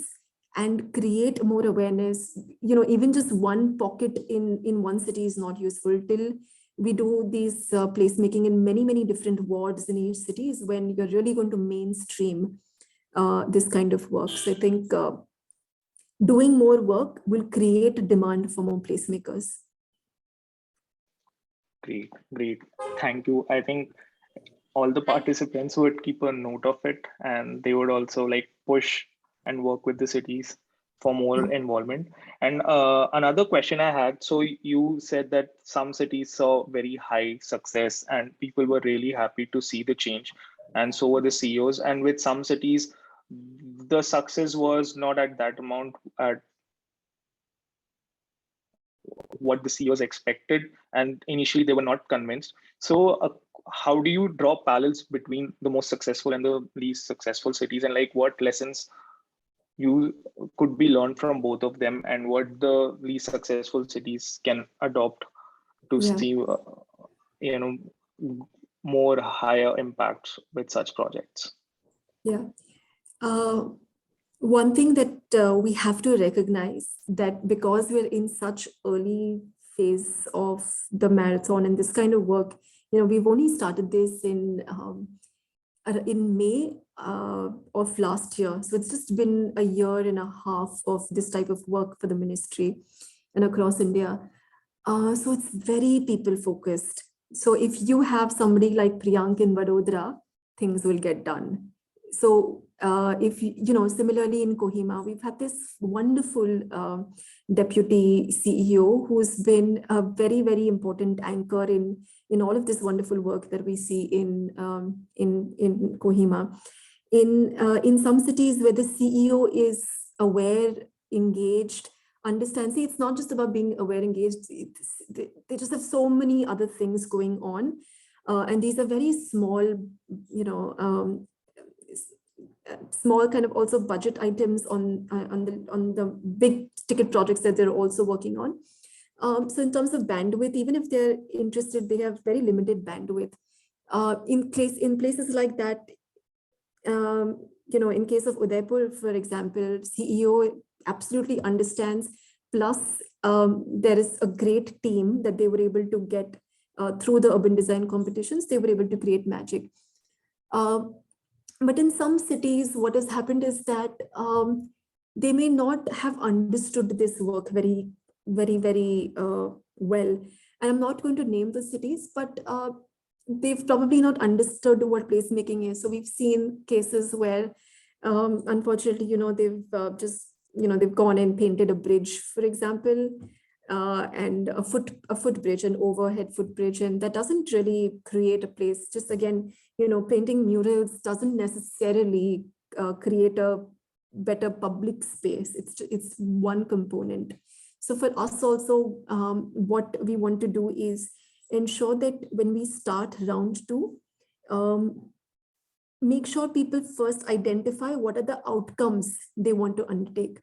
and create more awareness. Even just one pocket in one city is not useful till we do these placemaking in many, many different wards in each city is when you're really going to mainstream this kind of work. So I think doing more work will create demand for more placemakers. Great. Thank you. I think all the participants would keep a note of it, and they would also push and work with the cities for more involvement. And another question I had, so you said that some cities saw very high success and people were really happy to see the change, and so were the CEOs. And with some cities, the success was not at that amount at what the CEOs expected, and initially they were not convinced. So how do you draw parallels between the most successful and the least successful cities, and what lessons you could be learned from both of them, and what the least successful cities can adopt to see more higher impacts with such projects? Yeah. One thing that we have to recognize that because we're in such early phase of the marathon and this kind of work, we've only started this in May of last year. So it's just been a year and a half of this type of work for the ministry and across India. So it's very people focused. So if you have somebody like Priyank in Vadodara, things will get done. So if you know, similarly in Kohima, we've had this wonderful deputy CEO who's been a very, very important anchor in all of this wonderful work that we see in Kohima. In some cities where the CEO is aware, engaged, understand. See, it's not just about being aware, engaged. They just have so many other things going on, and these are very small, you know, small kind of also budget items on the big ticket projects that they're also working on. So in terms of bandwidth, even if they're interested, they have very limited bandwidth. In places like that, you know, in case of Udaipur, for example, CEO absolutely understands. Plus, there is a great team that they were able to get through the urban design competitions. They were able to create magic. But in some cities, what has happened is that they may not have understood this work very well. And I'm not going to name the cities, but they've probably not understood what placemaking is. So we've seen cases where, unfortunately, you know, they've they've gone and painted a bridge, for example, and a footbridge, an overhead footbridge, and that doesn't really create a place. Just again, you know, painting murals doesn't necessarily create a better public space. It's one component. So for us also, what we want to do is ensure that when we start round 2, make sure people first identify what are the outcomes they want to undertake,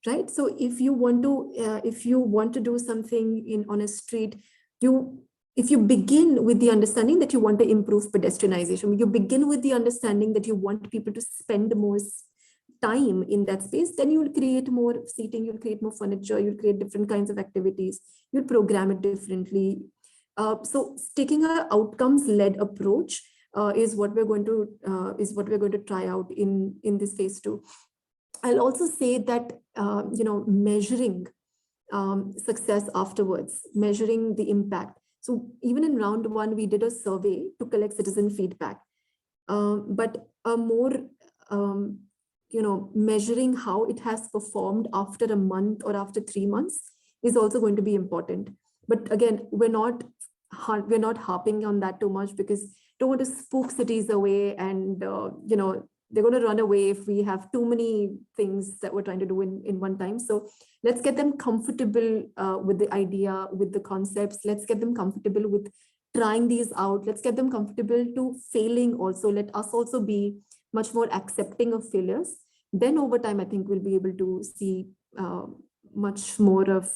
right? So if you want to do something on a street, if you begin with the understanding that you want to improve pedestrianization, you begin with the understanding that you want people to spend more time in that space, then you will create more seating, you'll create more furniture, you'll create different kinds of activities, you'll program it differently. So taking an outcomes-led approach is what we're going to try out in this phase 2. I'll also say that you know, measuring success afterwards, measuring the impact. So even in round 1, we did a survey to collect citizen feedback, but a more you know, measuring how it has performed after a month or after 3 months is also going to be important. But again, we're not harping on that too much, because don't want to spook cities away, and you know, they're going to run away if we have too many things that we're trying to do in one time. So let's get them comfortable with the idea, with the concepts. Let's get them comfortable with trying these out. Let's get them comfortable to failing also. Let us also be much more accepting of failures. Then over time, I think we'll be able to see much more of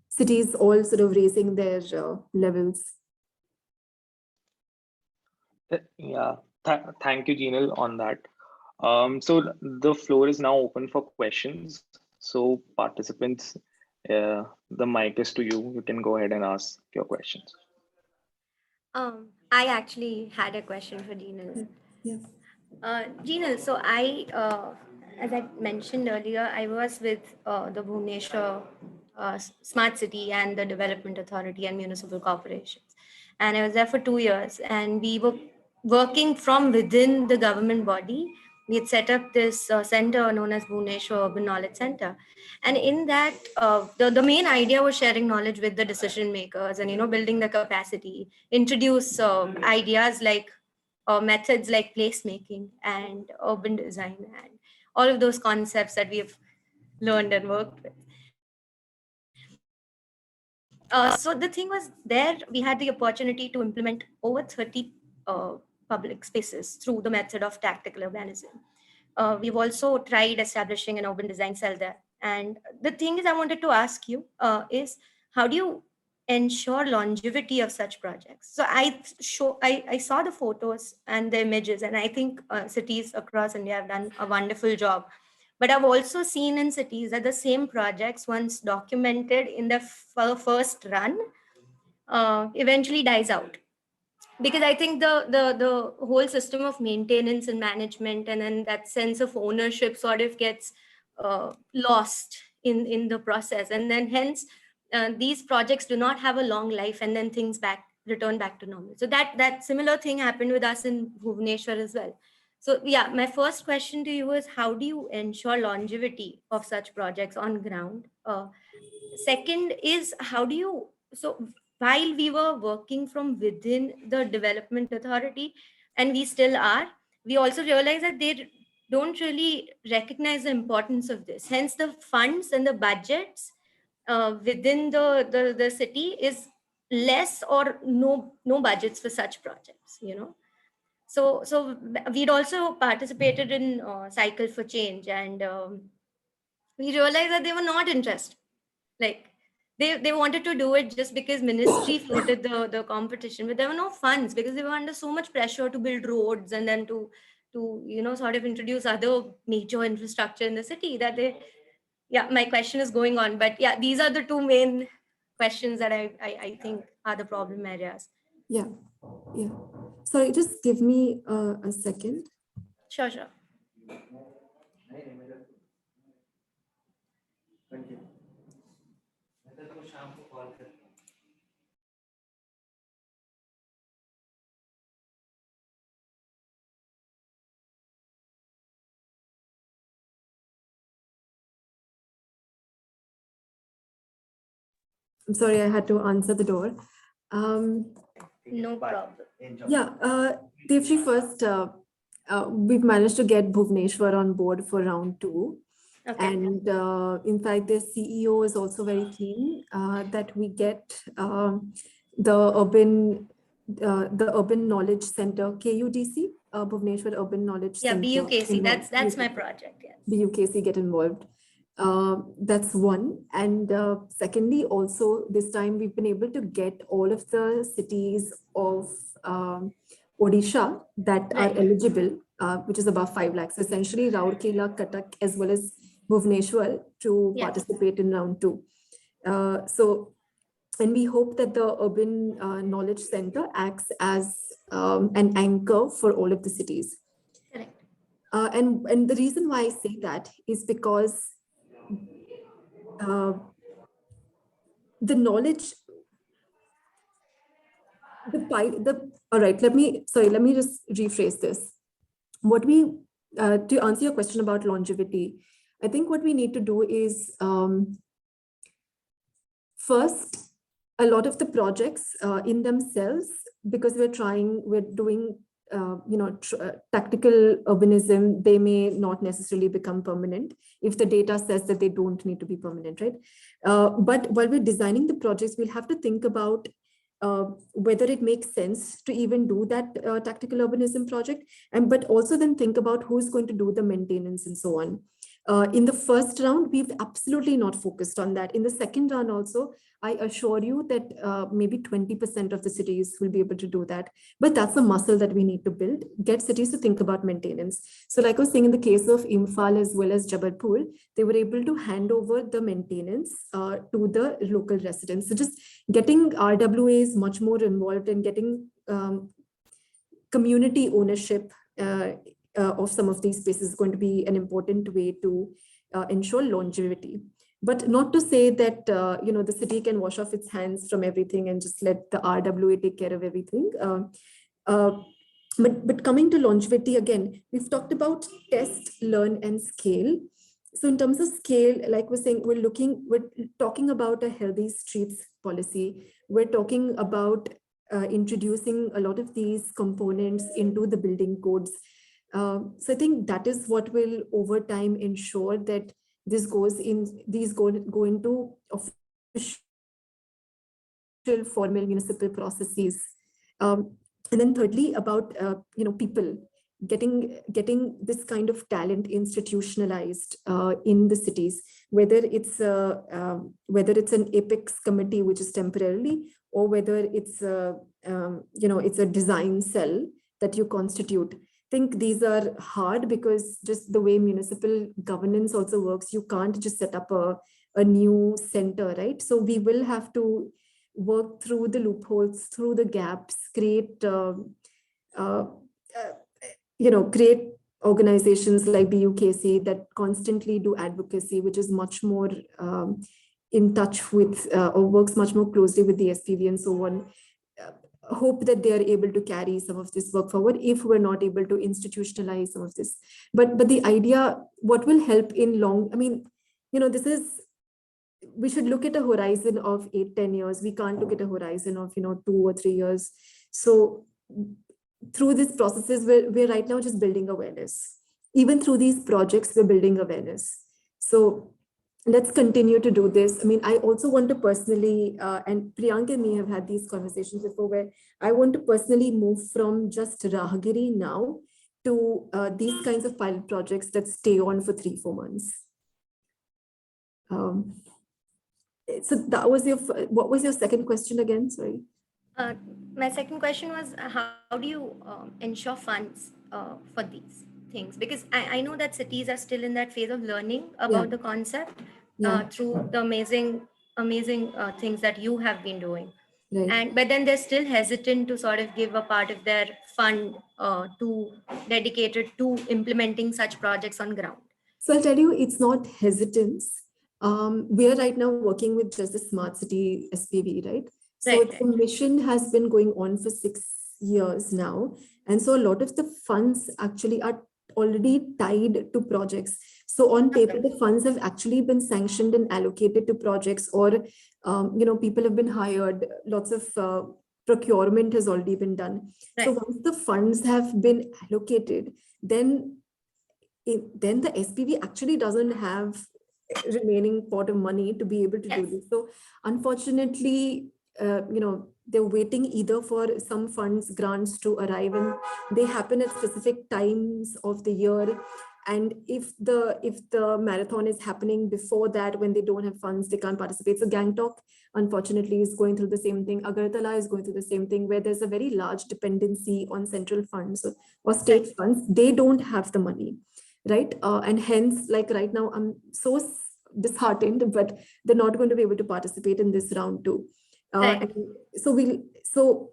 cities all sort of raising their levels. Yeah, thank you, Jinal, on that. So the floor is now open for questions. So participants, the mic is to you. You can go ahead and ask your questions. I actually had a question for Jinal. Yeah. Jinal, so as I mentioned earlier, I was with the Bhubaneswar Smart City and the Development Authority and municipal corporations. And I was there for 2 years, and we were working from within the government body. We had set up this center known as Bhubaneswar Urban Knowledge Center. And in that, the main idea was sharing knowledge with the decision makers and, you know, building the capacity, introduce ideas like methods like placemaking and urban design and all of those concepts that we have learned and worked with. So the thing was, there we had the opportunity to implement over 30 public spaces through the method of tactical urbanism. We've also tried establishing an urban design cell there. And the thing is, I wanted to ask you is, how do you ensure longevity of such projects? So I saw the photos and the images, and I think cities across India have done a wonderful job. But I've also seen in cities that the same projects, once documented in the first run, eventually dies out. because I think the whole system of maintenance and management, and then that sense of ownership sort of gets lost in the process, and then hence these projects do not have a long life, and then things return back to normal. So that similar thing happened with us in Bhubaneswar as well. So yeah, my first question to you is, how do you ensure longevity of such projects on ground? Second is, how do you, so while we were working from within the development authority, and we still are, we also realize that they don't really recognize the importance of this. Hence the funds and the budgets within the city is less or no budgets for such projects, you know. So we'd also participated in Cycle for Change, and we realized that they were not interested. Like they wanted to do it just because ministry floated the competition, but there were no funds because they were under so much pressure to build roads and then to you know, sort of introduce other major infrastructure in the city that they, yeah, my question is going on, but yeah, these are the two main questions that I think are the problem areas. Yeah. Sorry, just give me a second. Sure. I'm sorry, I had to answer the door. No problem. Yeah, Devji, first, we've managed to get Bhubaneswar on board for round 2. Okay. And in fact, the CEO is also very keen that we get the Urban Knowledge Center, KUDC, Bhubaneswar Urban Knowledge Yeah, Center. BUKC, that's my project, yes. BUKC get involved. That's one. And secondly, also this time we've been able to get all of the cities of Odisha that are eligible, which is above 5 lakhs, essentially Rourkela, Cuttack, as well as Bhubaneswar to participate in round 2. And we hope that the Urban Knowledge Center acts as an anchor for all of the cities. Correct. And the reason why I say that is because the knowledge, all right, let me just rephrase this. What we, to answer your question about longevity, I think what we need to do is, first, a lot of the projects in themselves, because we're doing tactical urbanism, they may not necessarily become permanent if the data says that they don't need to be permanent, right? But while we're designing the projects, we'll have to think about whether it makes sense to even do that tactical urbanism project, but also then think about who's going to do the maintenance and so on. In the first round, we've absolutely not focused on that. In the second round also, I assure you that maybe 20% of the cities will be able to do that. But that's a muscle that we need to build, get cities to think about maintenance. So like I was saying, in the case of Imphal as well as Jabalpur, they were able to hand over the maintenance to the local residents. So just getting RWAs much more involved and getting community ownership of some of these spaces is going to be an important way to ensure longevity. But not to say that the city can wash off its hands from everything and just let the RWA take care of everything. But coming to longevity again, we've talked about test, learn, and scale. So in terms of scale, like we're saying, we're talking about a healthy streets policy. We're talking about introducing a lot of these components into the building codes. So I think that is what will over time ensure that these go into official formal municipal processes. And then thirdly, about people getting this kind of talent institutionalized in the cities, whether it's an apex committee which is temporarily, or whether it's it's a design cell that you constitute. I think these are hard because just the way municipal governance also works, you can't just set up a new center, right? So we will have to work through the loopholes, through the gaps, create, create organizations like BUKC that constantly do advocacy, which is much more in touch with or works much more closely with the SPV and so on. Hope that they are able to carry some of this work forward if we're not able to institutionalize some of this. But the idea, what will help in long, I mean, we should look at a horizon of 8-10 years. We can't look at a horizon of 2 or 3 years. So through these processes, we're right now just building awareness. Even through these projects, we're building awareness. So let's continue to do this. I mean, I also want to personally, and Priyanka and me have had these conversations before, where I want to personally move from just Rahagiri now to these kinds of pilot projects that stay on for 3-4 months. So that was what was your second question again? Sorry. My second question was, how do you ensure funds for these things? Because I know that cities are still in that phase of learning about the concept through the amazing things that you have been doing. Right. But then they're still hesitant to sort of give a part of their fund to dedicated to implementing such projects on ground. So I'll tell you, it's not hesitance. We are right now working with just the Smart City SPV, right? So the mission has been going on for 6 years now. And so a lot of the funds actually are already tied to projects. So on paper, the funds have actually been sanctioned and allocated to projects, or, people have been hired, lots of procurement has already been done. Right. So once the funds have been allocated, then the SPV actually doesn't have remaining pot of money to be able to do this. So unfortunately, they're waiting either for some funds, grants to arrive, and they happen at specific times of the year. And if the marathon is happening before that, when they don't have funds, they can't participate. So Gangtok, unfortunately, is going through the same thing. Agartala is going through the same thing, where there's a very large dependency on central funds or state funds. They don't have the money, right? And hence, like right now, I'm so disheartened, but they're not going to be able to participate in this round too. Right. So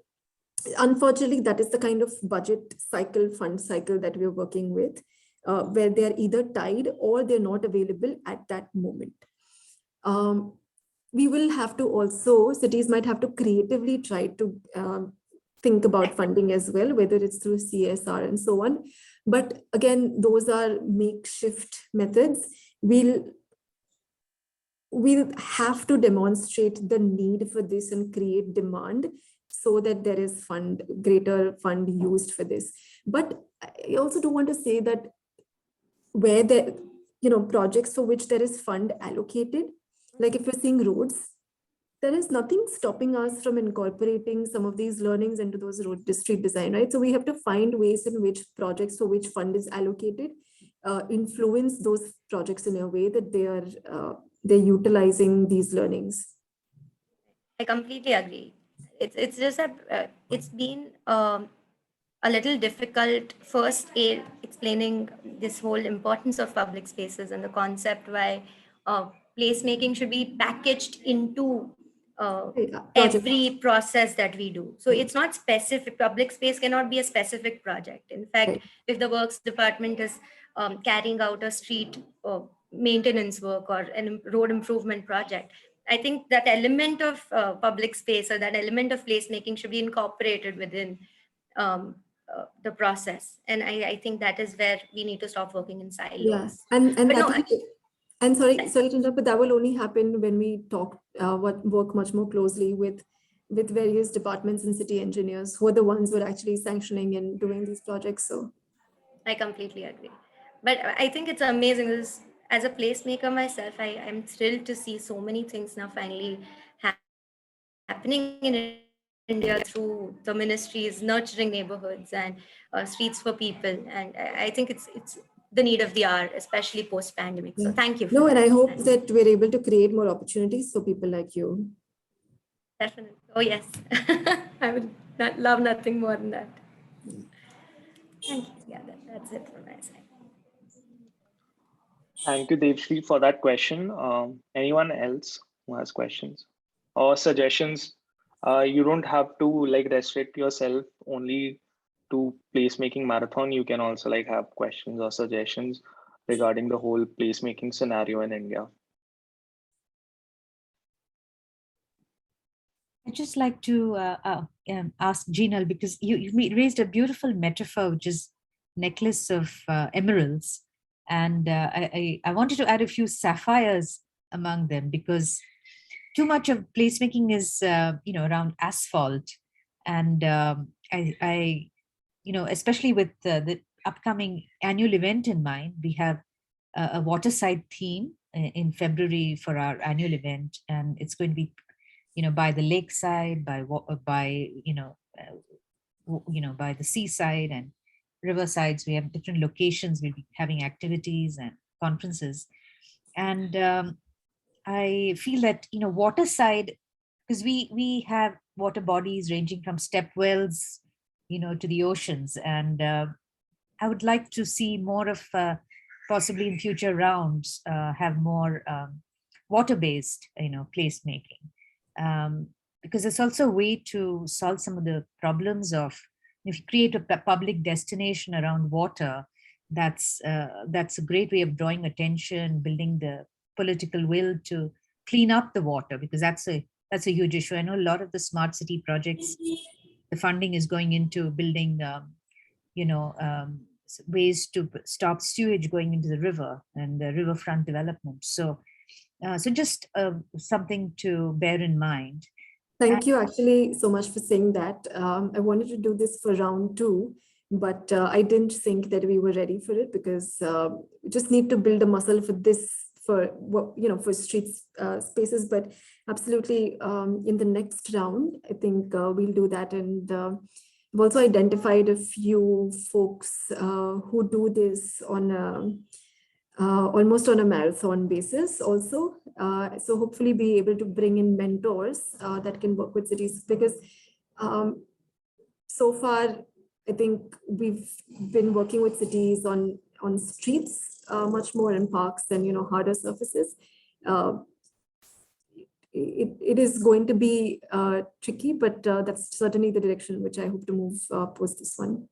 unfortunately, that is the kind of budget cycle, fund cycle that we're working with, where they're either tied or they're not available at that moment. We will have to also, cities might have to creatively try to think about funding as well, whether it's through CSR and so on. But again, those are makeshift methods. We'll have to demonstrate the need for this and create demand so that there is greater fund used for this. But I also do want to say that where projects for which there is fund allocated, like if we're seeing roads, there is nothing stopping us from incorporating some of these learnings into those road district design, right? So we have to find ways in which projects for which fund is allocated influence those projects in a way that they're utilizing these learnings. I completely agree. It's just that it's been a little difficult first explaining this whole importance of public spaces and the concept why placemaking should be packaged into every process that we do. So it's not specific. Public space cannot be a specific project. In fact, if the works department is carrying out a street maintenance work or a road improvement project, I think that element of public space or that element of placemaking should be incorporated within the process. And I think that is where we need to stop working in silos. Yes, and sorry to interrupt, but that will only happen when we work much more closely with various departments and city engineers who are the ones who are actually sanctioning and doing these projects. So I completely agree. But I think it's amazing. As a placemaker myself, I'm thrilled to see so many things now finally happening in India through the ministries nurturing neighborhoods and streets for people. And I think it's the need of the hour, especially post-pandemic. So thank you. And I hope that we're able to create more opportunities for people like you. Definitely. Oh, yes. I would love nothing more than that. Thank you. Yeah, that's it from my side. Thank you, Devshri, for that question. Anyone else who has questions or suggestions You don't have to like restrict yourself only to placemaking marathon. You can also like have questions or suggestions regarding the whole placemaking scenario in India. I'd just like to ask Jinal, because you raised a beautiful metaphor, which is necklace of emeralds. And I wanted to add a few sapphires among them, because too much of placemaking is, around asphalt. And especially with the upcoming annual event in mind, we have a waterside theme in February for our annual event. And it's going to be by the lakeside, by the seaside and riversides. We have different locations. We'll be having activities and conferences. And I feel that, waterside, because we have water bodies ranging from step wells, to the oceans. And I would like to see more of, possibly in future rounds, have more water-based, placemaking. Because it's also a way to solve some of the problems of, if you create a public destination around water, that's a great way of drawing attention, building the political will to clean up the water, because that's a huge issue. I know a lot of the smart city projects, the funding is going into building, ways to stop sewage going into the river and the riverfront development. So just something to bear in mind. Thank you actually so much for saying that. I wanted to do this for round 2, but I didn't think that we were ready for it, because we just need to build a muscle for this, for street spaces. But absolutely, in the next round, I think we'll do that. And I've also identified a few folks who do this on almost on a marathon basis also. So hopefully be able to bring in mentors that can work with cities, because so far, I think we've been working with cities on streets much more, in parks than, harder surfaces. It is going to be tricky, but that's certainly the direction which I hope to move post this one.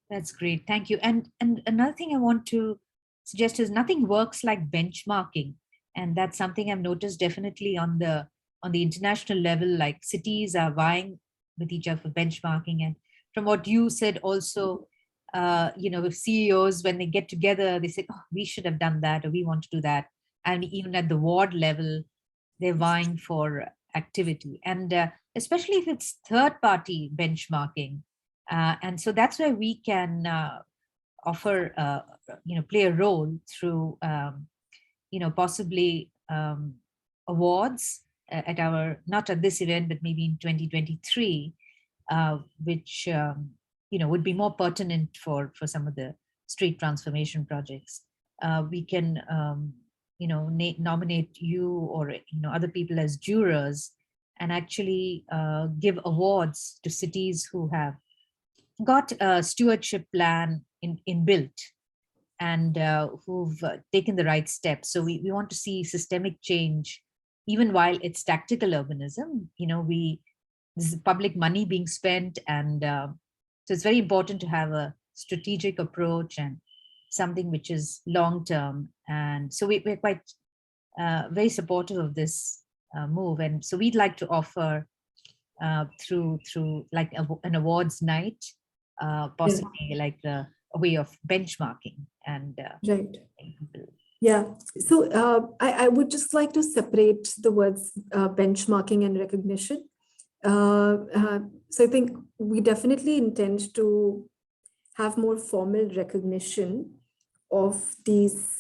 That's great. Thank you. And another thing I want to suggest is, nothing works like benchmarking. And that's something I've noticed definitely on the international level, like cities are vying with each other for benchmarking. And from what you said also, with CEOs, when they get together, they say, oh, we should have done that, or we want to do that. And even at the ward level, they're vying for activity. And especially if it's third-party benchmarking. And so that's where we can offer, play a role through, possibly awards at our, not at this event, but maybe in 2023, which, would be more pertinent for some of the street transformation projects. We can, nominate you or, other people as jurors, and actually give awards to cities who have got a stewardship plan in built, and who've taken the right steps. So we want to see systemic change, even while it's tactical urbanism. This is public money being spent, and so it's very important to have a strategic approach and something which is long term. And so we're quite very supportive of this move, and so we'd like to offer through like an awards night, possibly like a way of benchmarking and right. Yeah, so I would just like to separate the words benchmarking and recognition. So I think we definitely intend to have more formal recognition of these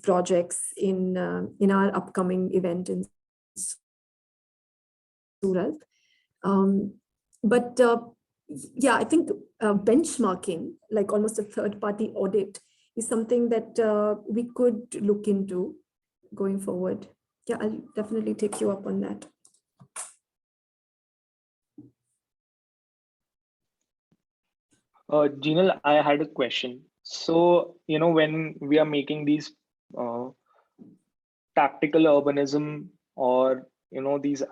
projects in our upcoming event in Surat. But yeah, I think benchmarking, like almost a third-party audit, is something that we could look into going forward. Yeah, I'll definitely take you up on that. Jinal, I had a question. So, when we are making these tactical urbanism or these,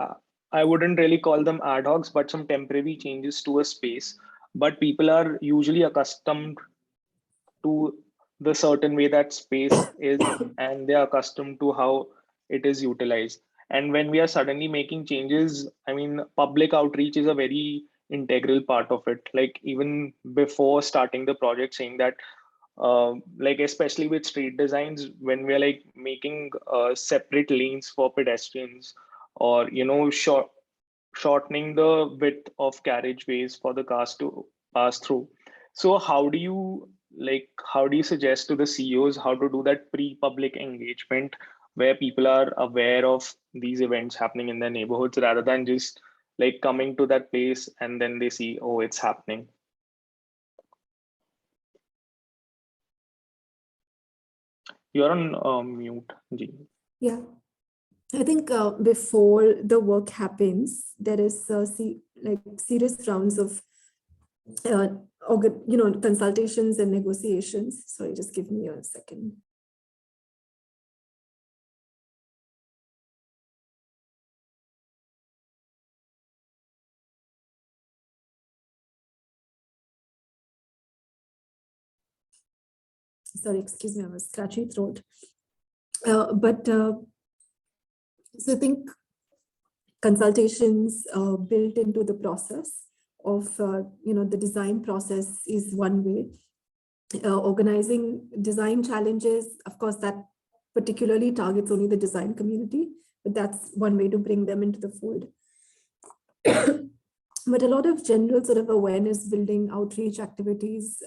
I wouldn't really call them ad hocs, but some temporary changes to a space. But people are usually accustomed to the certain way that space is, and they are accustomed to how it is utilized. And when we are suddenly making changes, I mean, public outreach is a very integral part of it. Like even before starting the project, saying that like especially with street designs, when we're like making separate lanes for pedestrians, or shortening the width of carriageways for the cars to pass through. So how do you suggest to the CEOs how to do that pre-public engagement where people are aware of these events happening in their neighborhoods, rather than just like coming to that place and then they see, oh, it's happening? You're on mute, G. Yeah, I think before the work happens, there is like serious rounds of consultations and negotiations. Sorry, just give me a second. Sorry, excuse me, I have a scratchy throat. So I think consultations built into the process of the design process is one way. Organizing design challenges, of course, that particularly targets only the design community, but that's one way to bring them into the fold. But a lot of general sort of awareness building outreach activities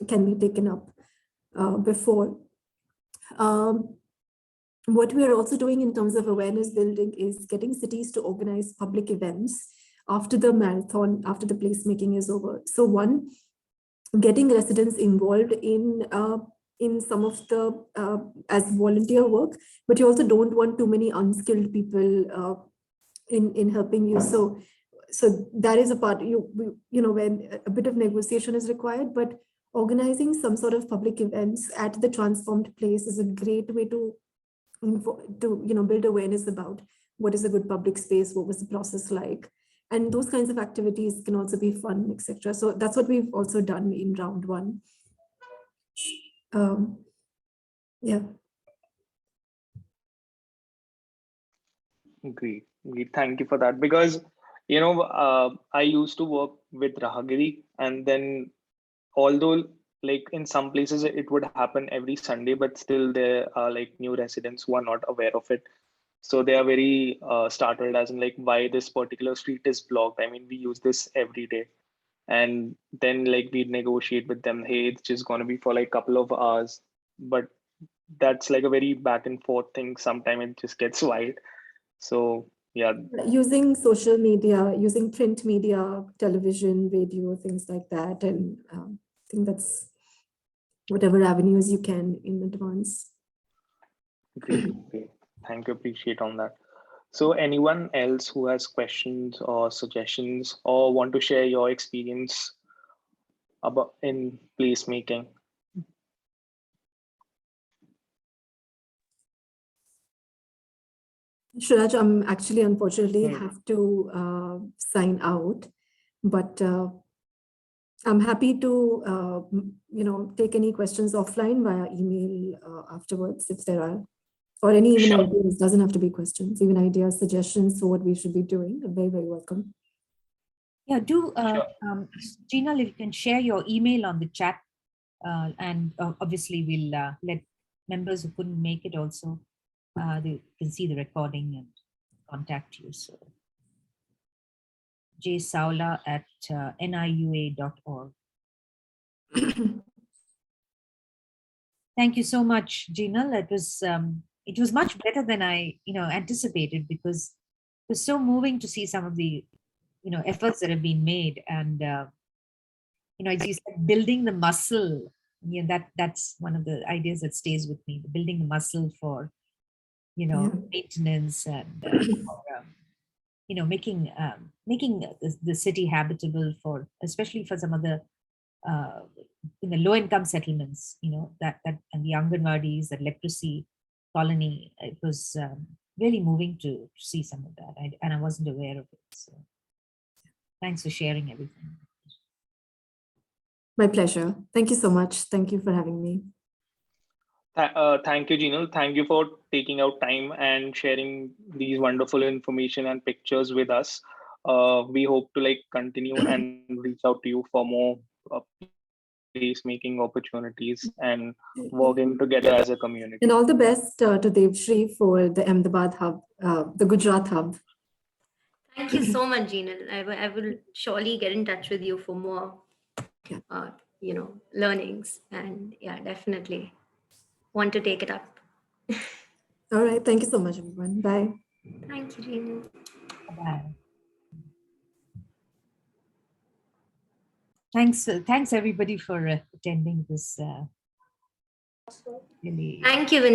can be taken up before. What we are also doing in terms of awareness building is getting cities to organize public events after the marathon, after the placemaking is over. So one, getting residents involved in some of the as volunteer work, but you also don't want too many unskilled people in helping you. So that is a part, when a bit of negotiation is required, but organizing some sort of public events at the transformed place is a great way to build awareness about what is a good public space, what was the process like, and those kinds of activities can also be fun, etc. So that's what we've also done in round one. Yeah. Great. Thank you for that. Because, I used to work with Rahagiri, and then although like in some places it would happen every Sunday, but still there are like new residents who are not aware of it. So they are very startled as in like why this particular street is blocked. I mean, we use this every day. And then like we'd negotiate with them, hey, it's just going to be for like a couple of hours. But that's like a very back and forth thing. Sometimes it just gets wild. So yeah. Using social media, using print media, television, radio, things like that. And I think that's whatever avenues you can in advance. Great. Thank you. Appreciate on that. So anyone else who has questions or suggestions or want to share your experience about in placemaking? Shuraj, I'm actually unfortunately have to sign out, but I'm happy to take any questions offline via email afterwards if there are, or any even ideas. Doesn't have to be questions, even ideas, suggestions for what we should be doing. Very, very welcome. Yeah, Gina, if you can share your email on the chat, and obviously we'll let members who couldn't make it also, they can see the recording and contact you. So jsaula@niua.org. Thank you so much, Gina. It was much better than I anticipated, because it was so moving to see some of the efforts that have been made, and as you said, building the muscle. That's one of the ideas that stays with me: building the muscle for maintenance and making the city habitable for, especially for some of the low income settlements, that and the Anganwadis, that leprosy colony. It was really moving to see some of that. And I wasn't aware of it. So thanks for sharing everything. My pleasure. Thank you so much. Thank you for having me. Thank you, Jinal. Thank you for taking out time and sharing these wonderful information and pictures with us. We hope to like continue and reach out to you for more placemaking opportunities and working together as a community. And all the best to Devshri for the Ahmedabad hub, the Gujarat hub. Thank you so much, Jinal. I will surely get in touch with you for more, learnings. And yeah, definitely want to take it up. All right. Thank you so much, everyone. Bye. Thank you, Jinal. Bye. Thanks everybody for attending this really. Thank you, Vinita.